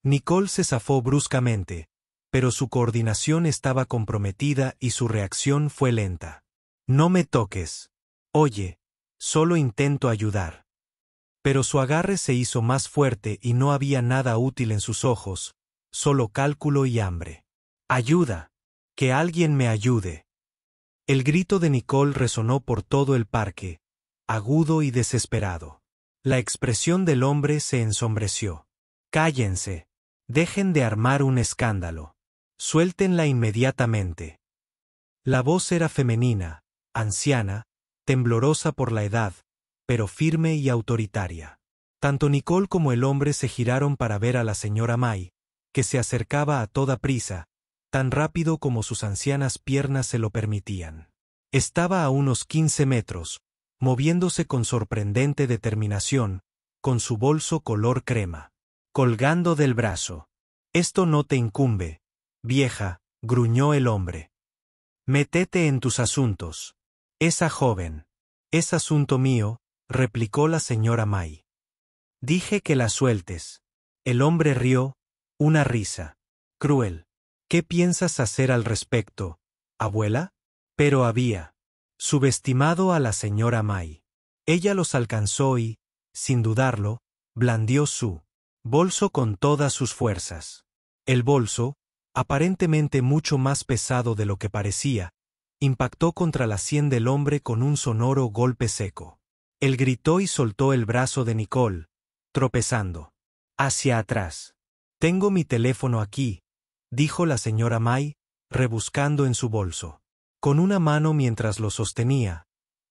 Nicole se zafó bruscamente, pero su coordinación estaba comprometida y su reacción fue lenta. «No me toques. Oye, solo intento ayudar». Pero su agarre se hizo más fuerte y no había nada útil en sus ojos, solo cálculo y hambre. «Ayuda. Que alguien me ayude». El grito de Nicole resonó por todo el parque, agudo y desesperado. La expresión del hombre se ensombreció. «Cállense. Dejen de armar un escándalo. Suéltenla inmediatamente». La voz era femenina, anciana, temblorosa por la edad, pero firme y autoritaria. Tanto Nicole como el hombre se giraron para ver a la señora May, que se acercaba a toda prisa, tan rápido como sus ancianas piernas se lo permitían. Estaba a unos 15 metros, moviéndose con sorprendente determinación, con su bolso color crema colgando del brazo. «Esto no te incumbe, vieja», gruñó el hombre. «Métete en tus asuntos. Esa joven». «Es asunto mío», replicó la señora May. «Dije que la sueltes». El hombre rió, una risa cruel. «¿Qué piensas hacer al respecto, abuela?» Pero había subestimado a la señora May. Ella los alcanzó y, sin dudarlo, blandió su bolso con todas sus fuerzas. El bolso, aparentemente mucho más pesado de lo que parecía, impactó contra la sien del hombre con un sonoro golpe seco. Él gritó y soltó el brazo de Nicole, tropezando hacia atrás. «Tengo mi teléfono aquí», dijo la señora May, rebuscando en su bolso, con una mano mientras lo sostenía,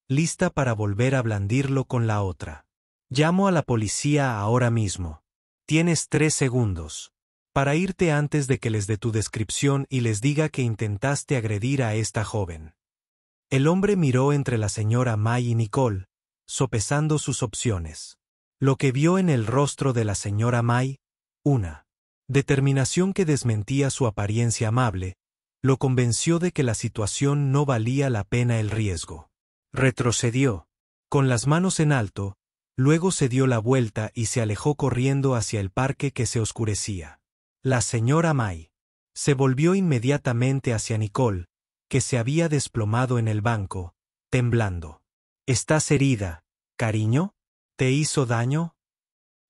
lista para volver a blandirlo con la otra. «Llamo a la policía ahora mismo. Tienes 3 segundos. Para irte antes de que les dé tu descripción y les diga que intentaste agredir a esta joven». El hombre miró entre la señora May y Nicole, sopesando sus opciones. Lo que vio en el rostro de la señora May, una determinación que desmentía su apariencia amable, lo convenció de que la situación no valía la pena el riesgo. Retrocedió, con las manos en alto, luego se dio la vuelta y se alejó corriendo hacia el parque que se oscurecía. La señora May se volvió inmediatamente hacia Nicole, que se había desplomado en el banco, temblando. «¿Estás herida, cariño? ¿Te hizo daño?»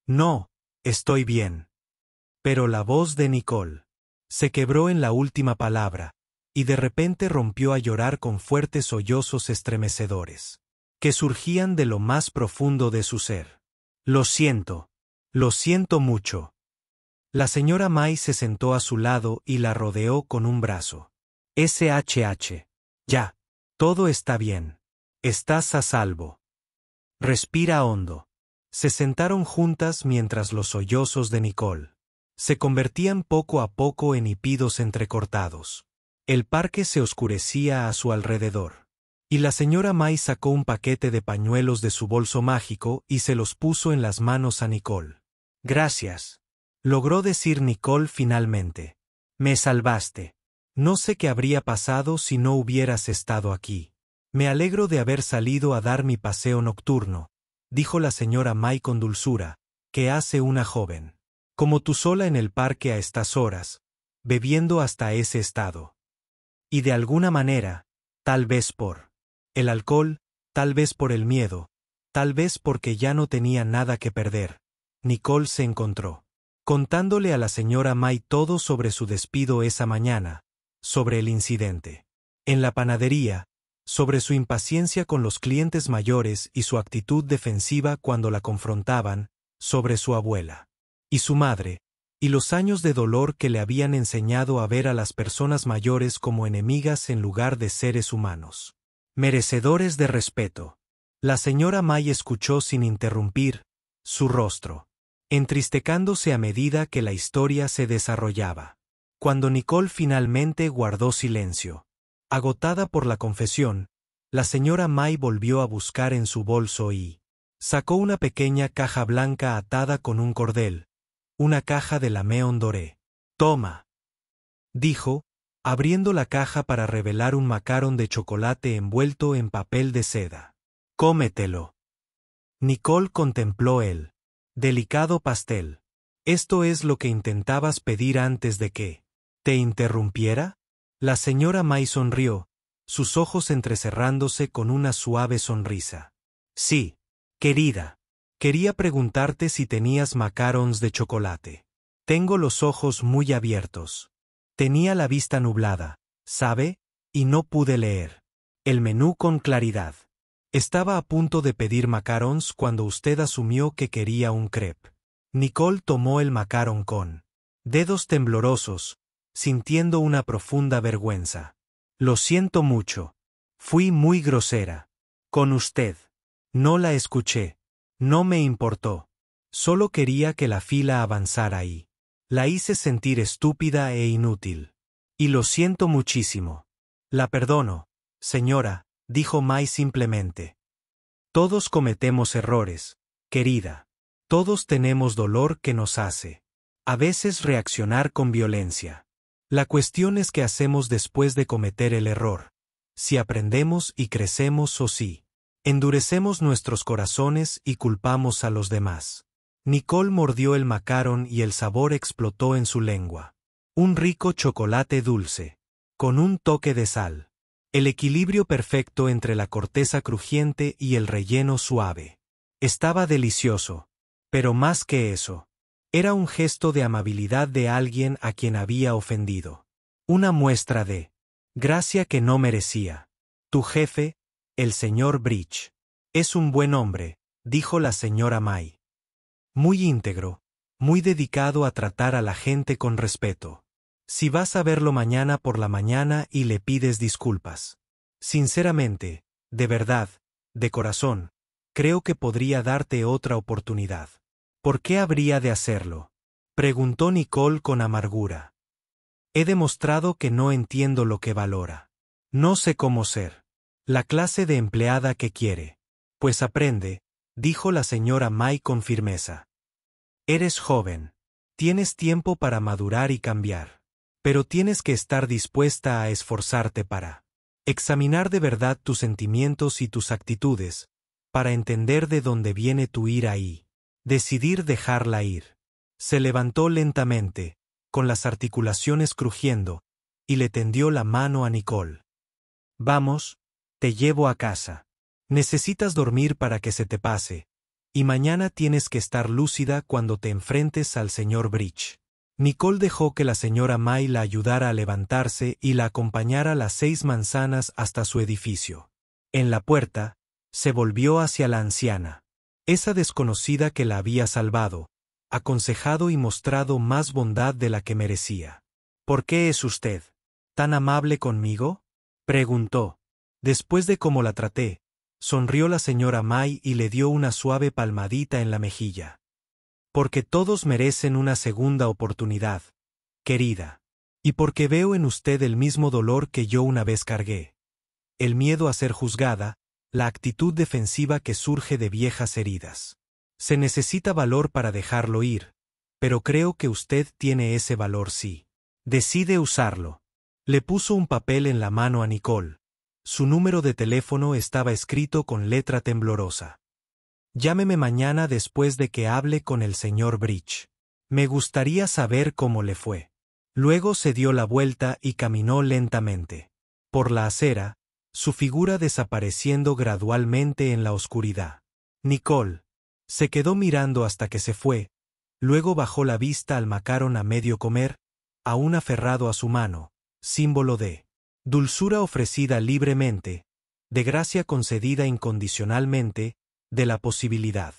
«No, estoy bien». Pero la voz de Nicole se quebró en la última palabra, y de repente rompió a llorar con fuertes sollozos estremecedores, que surgían de lo más profundo de su ser. «Lo Lo siento mucho. La señora May se sentó a su lado y la rodeó con un brazo. SHH. Ya. Todo está bien. Estás a salvo. Respira hondo. Se sentaron juntas mientras los sollozos de Nicole se convertían poco a poco en hipidos entrecortados. El parque se oscurecía a su alrededor. Y la señora May sacó un paquete de pañuelos de su bolso mágico y se los puso en las manos a Nicole. Gracias. Logró decir Nicole finalmente. Me salvaste. No sé qué habría pasado si no hubieras estado aquí. Me alegro de haber salido a dar mi paseo nocturno, dijo la señora May con dulzura, que hace una joven. Como tú sola en el parque a estas horas, bebiendo hasta ese estado. Y de alguna manera, tal vez por el alcohol, tal vez por el miedo, tal vez porque ya no tenía nada que perder, Nicole se encontró contándole a la señora May todo sobre su despido esa mañana, sobre el incidente en la panadería, sobre su impaciencia con los clientes mayores y su actitud defensiva cuando la confrontaban, sobre su abuela y su madre, y los años de dolor que le habían enseñado a ver a las personas mayores como enemigas en lugar de seres humanos, merecedores de respeto. La señora May escuchó sin interrumpir, su rostro entristecándose a medida que la historia se desarrollaba. Cuando Nicole finalmente guardó silencio, agotada por la confesión, la señora May volvió a buscar en su bolso y sacó una pequeña caja blanca atada con un cordel, una caja de lamón doré. Toma, dijo, abriendo la caja para revelar un macarón de chocolate envuelto en papel de seda. Cómetelo. Nicole contempló el delicado pastel. ¿Esto es lo que intentabas pedir antes de que te interrumpiera? La señora May sonrió, sus ojos entrecerrándose con una suave sonrisa. Sí, querida. Quería preguntarte si tenías macarons de chocolate. Tengo los ojos muy abiertos. Tenía la vista nublada, ¿sabe? Y no pude leer el menú con claridad. Estaba a punto de pedir macarons cuando usted asumió que quería un crepe. Nicole tomó el macaron con dedos temblorosos, sintiendo una profunda vergüenza. Lo siento mucho. Fui muy grosera. Con usted. No la escuché. No me importó. Solo quería que la fila avanzara y la hice sentir estúpida e inútil. Y lo siento muchísimo. La perdono, señora, dijo May simplemente. Todos cometemos errores, querida. Todos tenemos dolor que nos hace a veces reaccionar con violencia. La cuestión es qué hacemos después de cometer el error. Si aprendemos y crecemos o si endurecemos nuestros corazones y culpamos a los demás. Nicole mordió el macarón y el sabor explotó en su lengua. Un rico chocolate dulce, con un toque de sal. El equilibrio perfecto entre la corteza crujiente y el relleno suave. Estaba delicioso. Pero más que eso, era un gesto de amabilidad de alguien a quien había ofendido. Una muestra de gracia que no merecía. Tu jefe, el señor Bridge, es un buen hombre, dijo la señora May. Muy íntegro, muy dedicado a tratar a la gente con respeto. Si vas a verlo mañana por la mañana y le pides disculpas. Sinceramente, de verdad, de corazón, creo que podría darte otra oportunidad. ¿Por qué habría de hacerlo? Preguntó Nicole con amargura. He demostrado que no entiendo lo que valora. No sé cómo ser la clase de empleada que quiere. Pues aprende, dijo la señora May con firmeza. Eres joven. Tienes tiempo para madurar y cambiar. Pero tienes que estar dispuesta a esforzarte para examinar de verdad tus sentimientos y tus actitudes, para entender de dónde viene tu ira y decidir dejarla ir. Se levantó lentamente, con las articulaciones crujiendo, y le tendió la mano a Nicole. Vamos, te llevo a casa. Necesitas dormir para que se te pase, y mañana tienes que estar lúcida cuando te enfrentes al señor Bridge. Nicole dejó que la señora May la ayudara a levantarse y la acompañara las 6 manzanas hasta su edificio. En la puerta, se volvió hacia la anciana, esa desconocida que la había salvado, aconsejado y mostrado más bondad de la que merecía. ¿Por qué es usted tan amable conmigo?, preguntó. Después de cómo la traté, sonrió la señora May y le dio una suave palmadita en la mejilla. Porque todos merecen una segunda oportunidad, querida. Y porque veo en usted el mismo dolor que yo una vez cargué. El miedo a ser juzgada, la actitud defensiva que surge de viejas heridas. Se necesita valor para dejarlo ir, pero creo que usted tiene ese valor si decide usarlo. Le puso un papel en la mano a Nicole. Su número de teléfono estaba escrito con letra temblorosa. Llámeme mañana después de que hable con el señor Bridge. Me gustaría saber cómo le fue. Luego se dio la vuelta y caminó lentamente por la acera, su figura desapareciendo gradualmente en la oscuridad. Nicole se quedó mirando hasta que se fue, luego bajó la vista al macaron a medio comer, aún aferrado a su mano, símbolo de dulzura ofrecida libremente, de gracia concedida incondicionalmente, de la posibilidad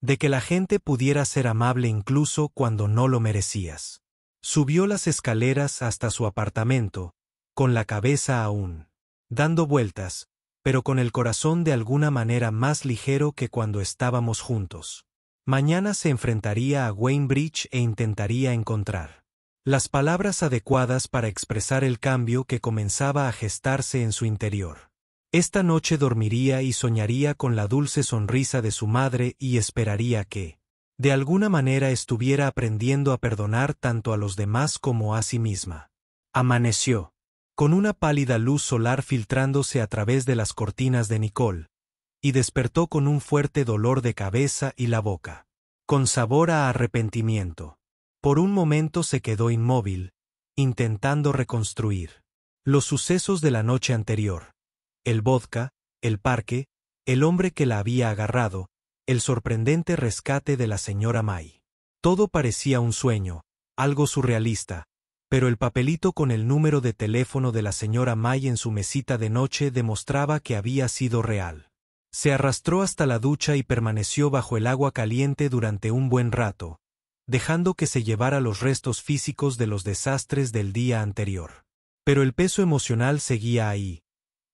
de que la gente pudiera ser amable incluso cuando no lo merecías. Subió las escaleras hasta su apartamento, con la cabeza aún dando vueltas, pero con el corazón de alguna manera más ligero que cuando estábamos juntos. Mañana se enfrentaría a Wayne Bridge e intentaría encontrar las palabras adecuadas para expresar el cambio que comenzaba a gestarse en su interior. Esta noche dormiría y soñaría con la dulce sonrisa de su madre y esperaría que, de alguna manera, estuviera aprendiendo a perdonar tanto a los demás como a sí misma. Amaneció con una pálida luz solar filtrándose a través de las cortinas de Nicole, y despertó con un fuerte dolor de cabeza y la boca, con sabor a arrepentimiento. Por un momento se quedó inmóvil, intentando reconstruir los sucesos de la noche anterior. El vodka, el parque, el hombre que la había agarrado, el sorprendente rescate de la señora May. Todo parecía un sueño, algo surrealista, pero el papelito con el número de teléfono de la señora May en su mesita de noche demostraba que había sido real. Se arrastró hasta la ducha y permaneció bajo el agua caliente durante un buen rato, dejando que se llevara los restos físicos de los desastres del día anterior. Pero el peso emocional seguía ahí.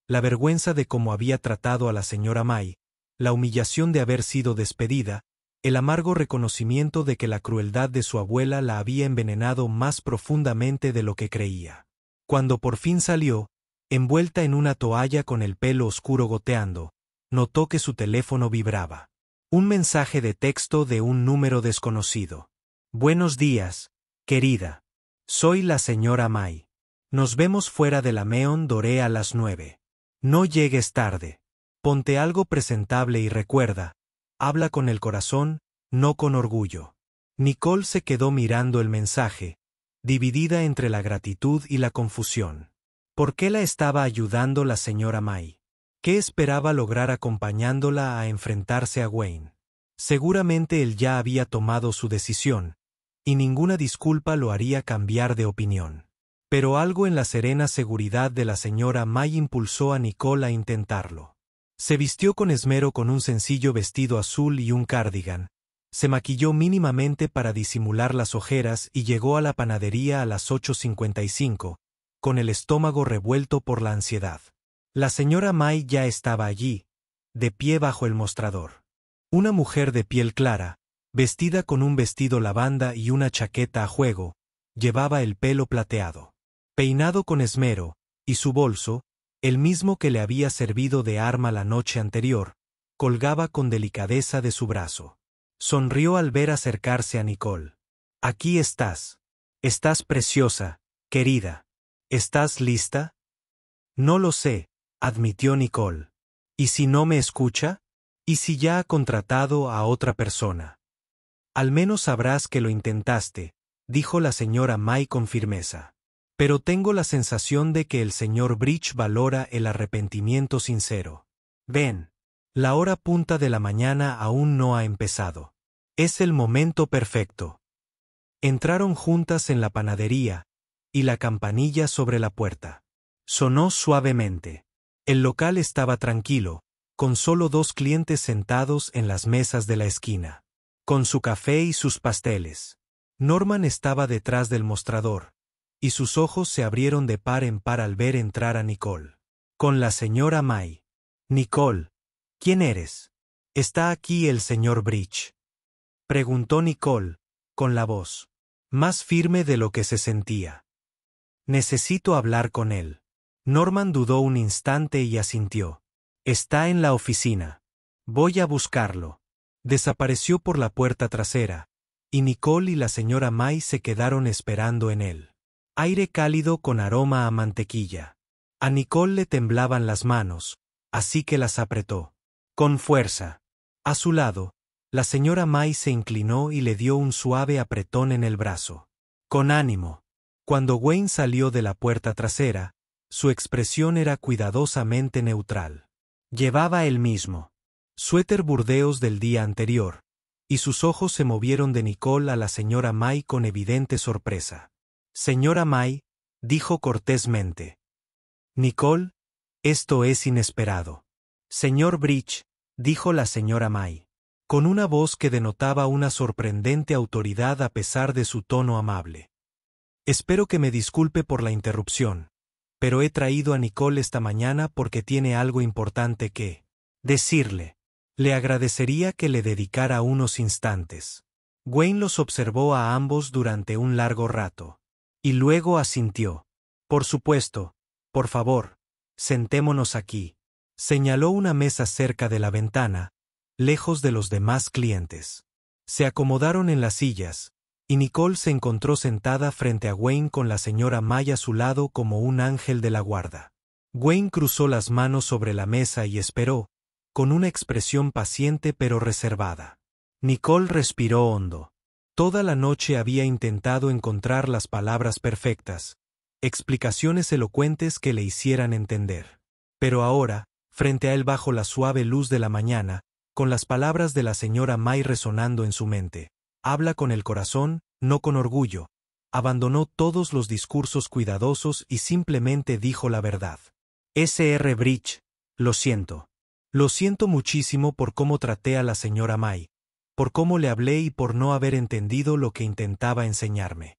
La vergüenza de cómo había tratado a la señora May, la humillación de haber sido despedida, el amargo reconocimiento de que la crueldad de su abuela la había envenenado más profundamente de lo que creía. Cuando por fin salió, envuelta en una toalla con el pelo oscuro goteando, notó que su teléfono vibraba. Un mensaje de texto de un número desconocido. Buenos días, querida. Soy la señora May. Nos vemos fuera de la Meon Doré a las 9. No llegues tarde. Ponte algo presentable y recuerda, habla con el corazón, no con orgullo. Nicole se quedó mirando el mensaje, dividida entre la gratitud y la confusión. ¿Por qué la estaba ayudando la señora May? ¿Qué esperaba lograr acompañándola a enfrentarse a Wayne? Seguramente él ya había tomado su decisión, y ninguna disculpa lo haría cambiar de opinión. Pero algo en la serena seguridad de la señora May impulsó a Nicole a intentarlo. Se vistió con esmero con un sencillo vestido azul y un cardigan, se maquilló mínimamente para disimular las ojeras y llegó a la panadería a las 8:55, con el estómago revuelto por la ansiedad. La señora May ya estaba allí, de pie bajo el mostrador. Una mujer de piel clara, vestida con un vestido lavanda y una chaqueta a juego, llevaba el pelo plateado, peinado con esmero, y su bolso, el mismo que le había servido de arma la noche anterior, colgaba con delicadeza de su brazo. Sonrió al ver acercarse a Nicole. Aquí estás. Estás preciosa, querida. ¿Estás lista? No lo sé, admitió Nicole. ¿Y si no me escucha? ¿Y si ya ha contratado a otra persona? Al menos sabrás que lo intentaste, dijo la señora May con firmeza. Pero tengo la sensación de que el señor Bridge valora el arrepentimiento sincero. Ven. La hora punta de la mañana aún no ha empezado. Es el momento perfecto. Entraron juntas en la panadería, y la campanilla sobre la puerta sonó suavemente. El local estaba tranquilo, con solo 2 clientes sentados en las mesas de la esquina. con su café y sus pasteles. Norman estaba detrás del mostrador, y sus ojos se abrieron de par en par al ver entrar a Nicole. Con la señora May. Nicole, ¿quién eres? ¿Está aquí el señor Bridge? Preguntó Nicole, con la voz más firme de lo que se sentía. Necesito hablar con él. Norman dudó un instante y asintió. Está en la oficina. Voy a buscarlo. Desapareció por la puerta trasera, y Nicole y la señora May se quedaron esperando en él. Aire cálido con aroma a mantequilla. A Nicole le temblaban las manos, así que las apretó. Con fuerza. A su lado, la señora May se inclinó y le dio un suave apretón en el brazo. Con ánimo. Cuando Wayne salió de la puerta trasera, su expresión era cuidadosamente neutral. Llevaba el mismo suéter burdeos del día anterior, y sus ojos se movieron de Nicole a la señora May con evidente sorpresa. Señora May, dijo cortésmente. Nicole, esto es inesperado. Señor Bridge, dijo la señora May, con una voz que denotaba una sorprendente autoridad a pesar de su tono amable. Espero que me disculpe por la interrupción, pero he traído a Nicole esta mañana porque tiene algo importante que decirle. Le agradecería que le dedicara unos instantes. Wayne los observó a ambos durante un largo rato. Y luego asintió. Por supuesto, por favor, sentémonos aquí. Señaló una mesa cerca de la ventana, lejos de los demás clientes. Se acomodaron en las sillas, y Nicole se encontró sentada frente a Wayne con la señora May a su lado como un ángel de la guarda. Wayne cruzó las manos sobre la mesa y esperó, con una expresión paciente pero reservada. Nicole respiró hondo. Toda la noche había intentado encontrar las palabras perfectas, explicaciones elocuentes que le hicieran entender. Pero ahora, frente a él bajo la suave luz de la mañana, con las palabras de la señora May resonando en su mente, habla con el corazón, no con orgullo, abandonó todos los discursos cuidadosos y simplemente dijo la verdad. Sr. Bridge, lo siento. Lo siento muchísimo por cómo traté a la señora May, por cómo le hablé y por no haber entendido lo que intentaba enseñarme.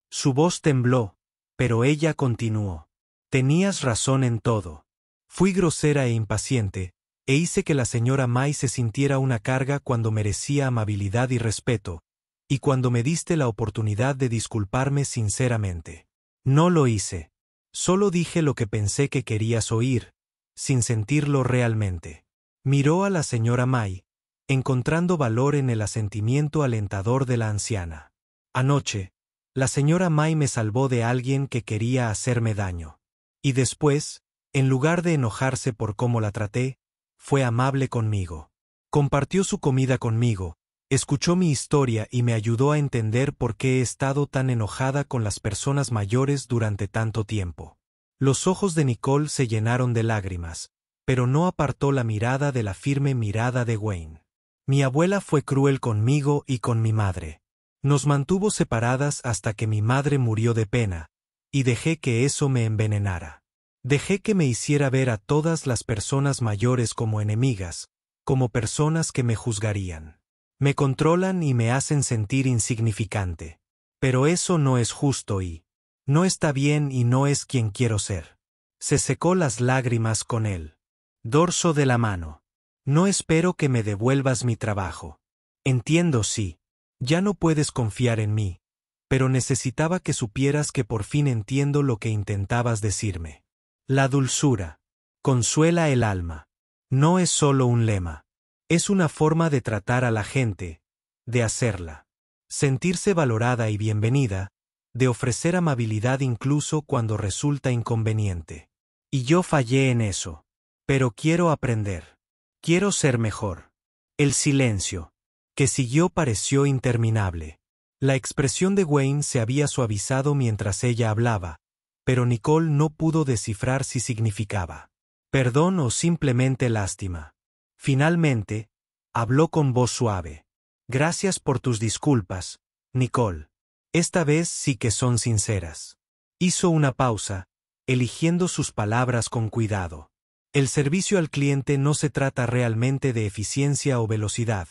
Su voz tembló, pero ella continuó. Tenías razón en todo. Fui grosera e impaciente, e hice que la señora May se sintiera una carga cuando merecía amabilidad y respeto, y cuando me diste la oportunidad de disculparme sinceramente. No lo hice. Solo dije lo que pensé que querías oír, sin sentirlo realmente. Miró a la señora May, encontrando valor en el asentimiento alentador de la anciana. Anoche, la señora May me salvó de alguien que quería hacerme daño. Y después, en lugar de enojarse por cómo la traté, fue amable conmigo. Compartió su comida conmigo, escuchó mi historia y me ayudó a entender por qué he estado tan enojada con las personas mayores durante tanto tiempo. Los ojos de Nicole se llenaron de lágrimas, pero no apartó la mirada de la firme mirada de Wayne. Mi abuela fue cruel conmigo y con mi madre. Nos mantuvo separadas hasta que mi madre murió de pena, y dejé que eso me envenenara. Dejé que me hiciera ver a todas las personas mayores como enemigas, como personas que me juzgarían. Me controlan y me hacen sentir insignificante. Pero eso no es justo y no está bien y no es quien quiero ser. Se secó las lágrimas con él. Dorso de la mano. No espero que me devuelvas mi trabajo. Entiendo sí. Ya no puedes confiar en mí, pero necesitaba que supieras que por fin entiendo lo que intentabas decirme. La dulzura consuela el alma. No es solo un lema. Es una forma de tratar a la gente, de hacerla sentirse valorada y bienvenida, de ofrecer amabilidad incluso cuando resulta inconveniente. Y yo fallé en eso. Pero quiero aprender. Quiero ser mejor. El silencio, que siguió, pareció interminable. La expresión de Wayne se había suavizado mientras ella hablaba, pero Nicole no pudo descifrar si significaba perdón o simplemente lástima. Finalmente, habló con voz suave. Gracias por tus disculpas, Nicole. Esta vez sí que son sinceras. Hizo una pausa, eligiendo sus palabras con cuidado. El servicio al cliente no se trata realmente de eficiencia o velocidad,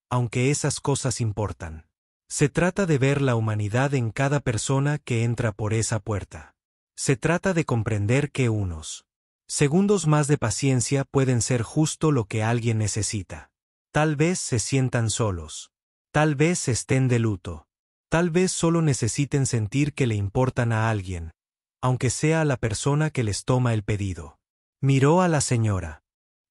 aunque esas cosas importan. Se trata de ver la humanidad en cada persona que entra por esa puerta. Se trata de comprender que unos segundos más de paciencia pueden ser justo lo que alguien necesita. Tal vez se sientan solos. Tal vez estén de luto. Tal vez solo necesiten sentir que le importan a alguien, aunque sea a la persona que les toma el pedido. Miró a la señora.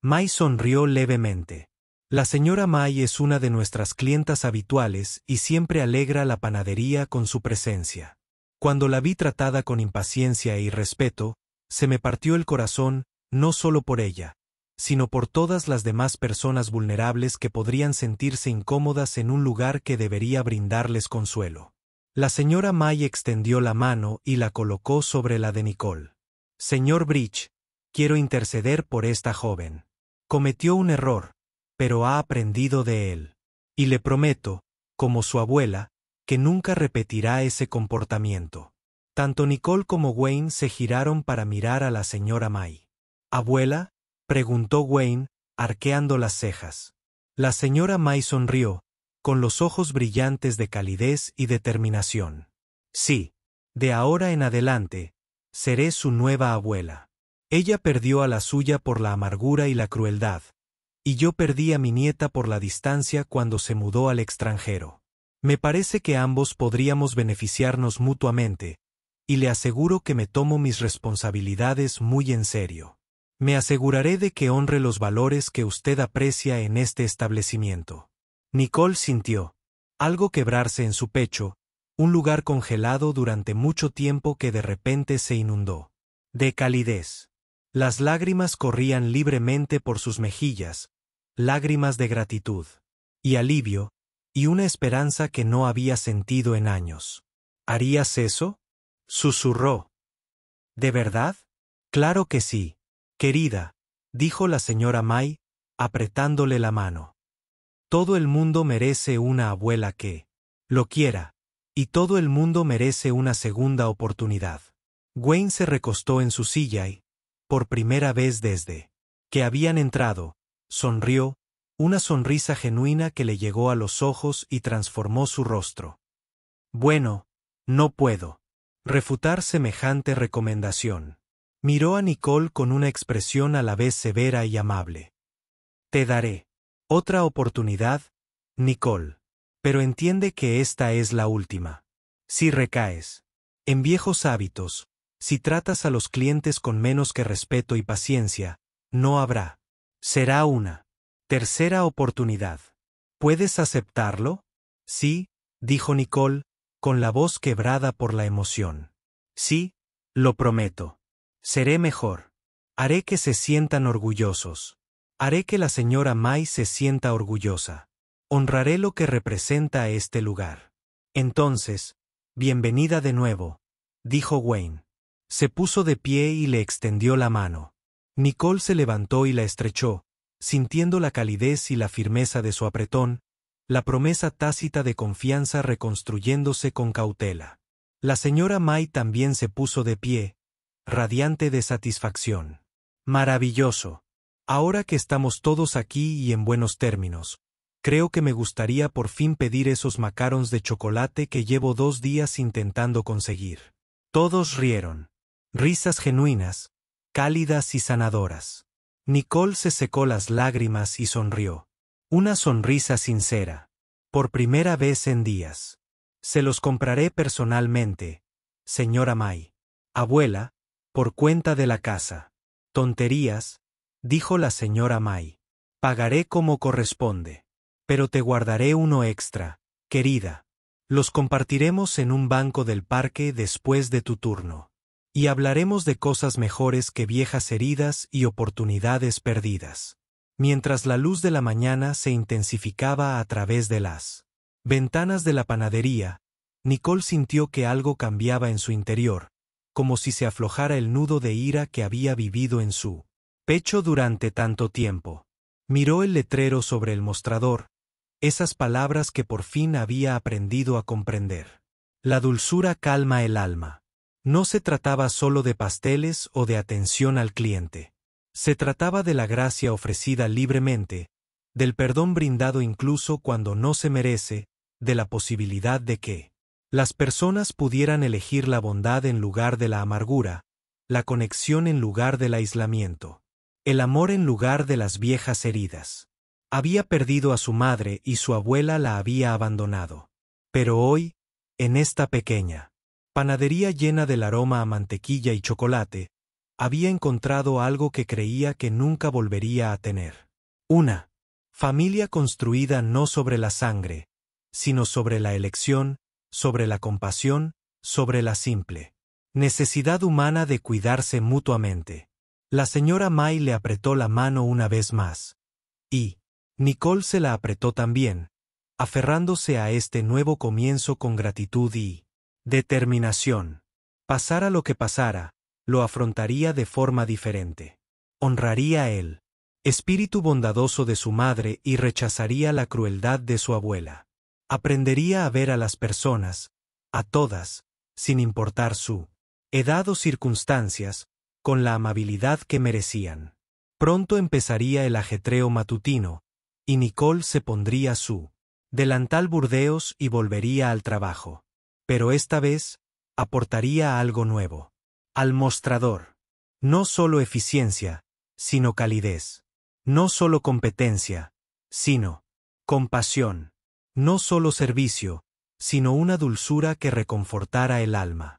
Mai sonrió levemente. La señora Mai es una de nuestras clientas habituales y siempre alegra la panadería con su presencia. Cuando la vi tratada con impaciencia e irrespeto, se me partió el corazón, no solo por ella, sino por todas las demás personas vulnerables que podrían sentirse incómodas en un lugar que debería brindarles consuelo. La señora Mai extendió la mano y la colocó sobre la de Nicole. Señor Bridge, quiero interceder por esta joven. Cometió un error, pero ha aprendido de él. Y le prometo, como su abuela, que nunca repetirá ese comportamiento. Tanto Nicole como Wayne se giraron para mirar a la señora Mai. ¿Abuela?, preguntó Wayne, arqueando las cejas. La señora Mai sonrió, con los ojos brillantes de calidez y determinación. Sí, de ahora en adelante, seré su nueva abuela. Ella perdió a la suya por la amargura y la crueldad, y yo perdí a mi nieta por la distancia cuando se mudó al extranjero. Me parece que ambos podríamos beneficiarnos mutuamente, y le aseguro que me tomo mis responsabilidades muy en serio. Me aseguraré de que honre los valores que usted aprecia en este establecimiento. Nicole sintió algo quebrarse en su pecho, un lugar congelado durante mucho tiempo que de repente se inundó de calidez. Las lágrimas corrían libremente por sus mejillas, lágrimas de gratitud, y alivio, y una esperanza que no había sentido en años. ¿Harías eso?, susurró. ¿De verdad? Claro que sí, querida, dijo la señora Mai, apretándole la mano. Todo el mundo merece una abuela que lo quiera, y todo el mundo merece una segunda oportunidad. Wayne se recostó en su silla y, por primera vez desde que habían entrado, sonrió, una sonrisa genuina que le llegó a los ojos y transformó su rostro. Bueno, no puedo refutar semejante recomendación. Miró a Nicole con una expresión a la vez severa y amable. Te daré otra oportunidad, Nicole, pero entiende que esta es la última. Si recaes en viejos hábitos, si tratas a los clientes con menos que respeto y paciencia, no habrá. Será una tercera oportunidad. ¿Puedes aceptarlo? Sí, dijo Nicole, con la voz quebrada por la emoción. Sí, lo prometo. Seré mejor. Haré que se sientan orgullosos. Haré que la señora Mai se sienta orgullosa. Honraré lo que representa a este lugar. Entonces, bienvenida de nuevo, dijo Wayne. Se puso de pie y le extendió la mano. Nicole se levantó y la estrechó, sintiendo la calidez y la firmeza de su apretón, la promesa tácita de confianza reconstruyéndose con cautela. La señora Mai también se puso de pie, radiante de satisfacción. Maravilloso. Ahora que estamos todos aquí y en buenos términos, creo que me gustaría por fin pedir esos macarons de chocolate que llevo 2 días intentando conseguir. Todos rieron. Risas genuinas, cálidas y sanadoras. Nicole se secó las lágrimas y sonrió. Una sonrisa sincera. Por primera vez en días. Se los compraré personalmente, señora Mai. Abuela, por cuenta de la casa. Tonterías, dijo la señora Mai. Pagaré como corresponde. Pero te guardaré uno extra, querida. Los compartiremos en un banco del parque después de tu turno. Y hablaremos de cosas mejores que viejas heridas y oportunidades perdidas. Mientras la luz de la mañana se intensificaba a través de las ventanas de la panadería, Nicole sintió que algo cambiaba en su interior, como si se aflojara el nudo de ira que había vivido en su pecho durante tanto tiempo. Miró el letrero sobre el mostrador, esas palabras que por fin había aprendido a comprender. La dulzura calma el alma. No se trataba solo de pasteles o de atención al cliente. Se trataba de la gracia ofrecida libremente, del perdón brindado incluso cuando no se merece, de la posibilidad de que las personas pudieran elegir la bondad en lugar de la amargura, la conexión en lugar del aislamiento, el amor en lugar de las viejas heridas. Había perdido a su madre y su abuela la había abandonado. Pero hoy, en esta pequeña panadería llena del aroma a mantequilla y chocolate, había encontrado algo que creía que nunca volvería a tener. Una familia construida no sobre la sangre, sino sobre la elección, sobre la compasión, sobre la simple necesidad humana de cuidarse mutuamente. La señora May le apretó la mano una vez más. Y Nicole se la apretó también, aferrándose a este nuevo comienzo con gratitud y determinación. Pasara lo que pasara, lo afrontaría de forma diferente. Honraría el espíritu bondadoso de su madre y rechazaría la crueldad de su abuela. Aprendería a ver a las personas, a todas, sin importar su edad o circunstancias, con la amabilidad que merecían. Pronto empezaría el ajetreo matutino, y Nicole se pondría su delantal burdeos y volvería al trabajo. Pero esta vez, aportaría algo nuevo al mostrador. No solo eficiencia, sino calidez. No solo competencia, sino compasión. No solo servicio, sino una dulzura que reconfortara el alma.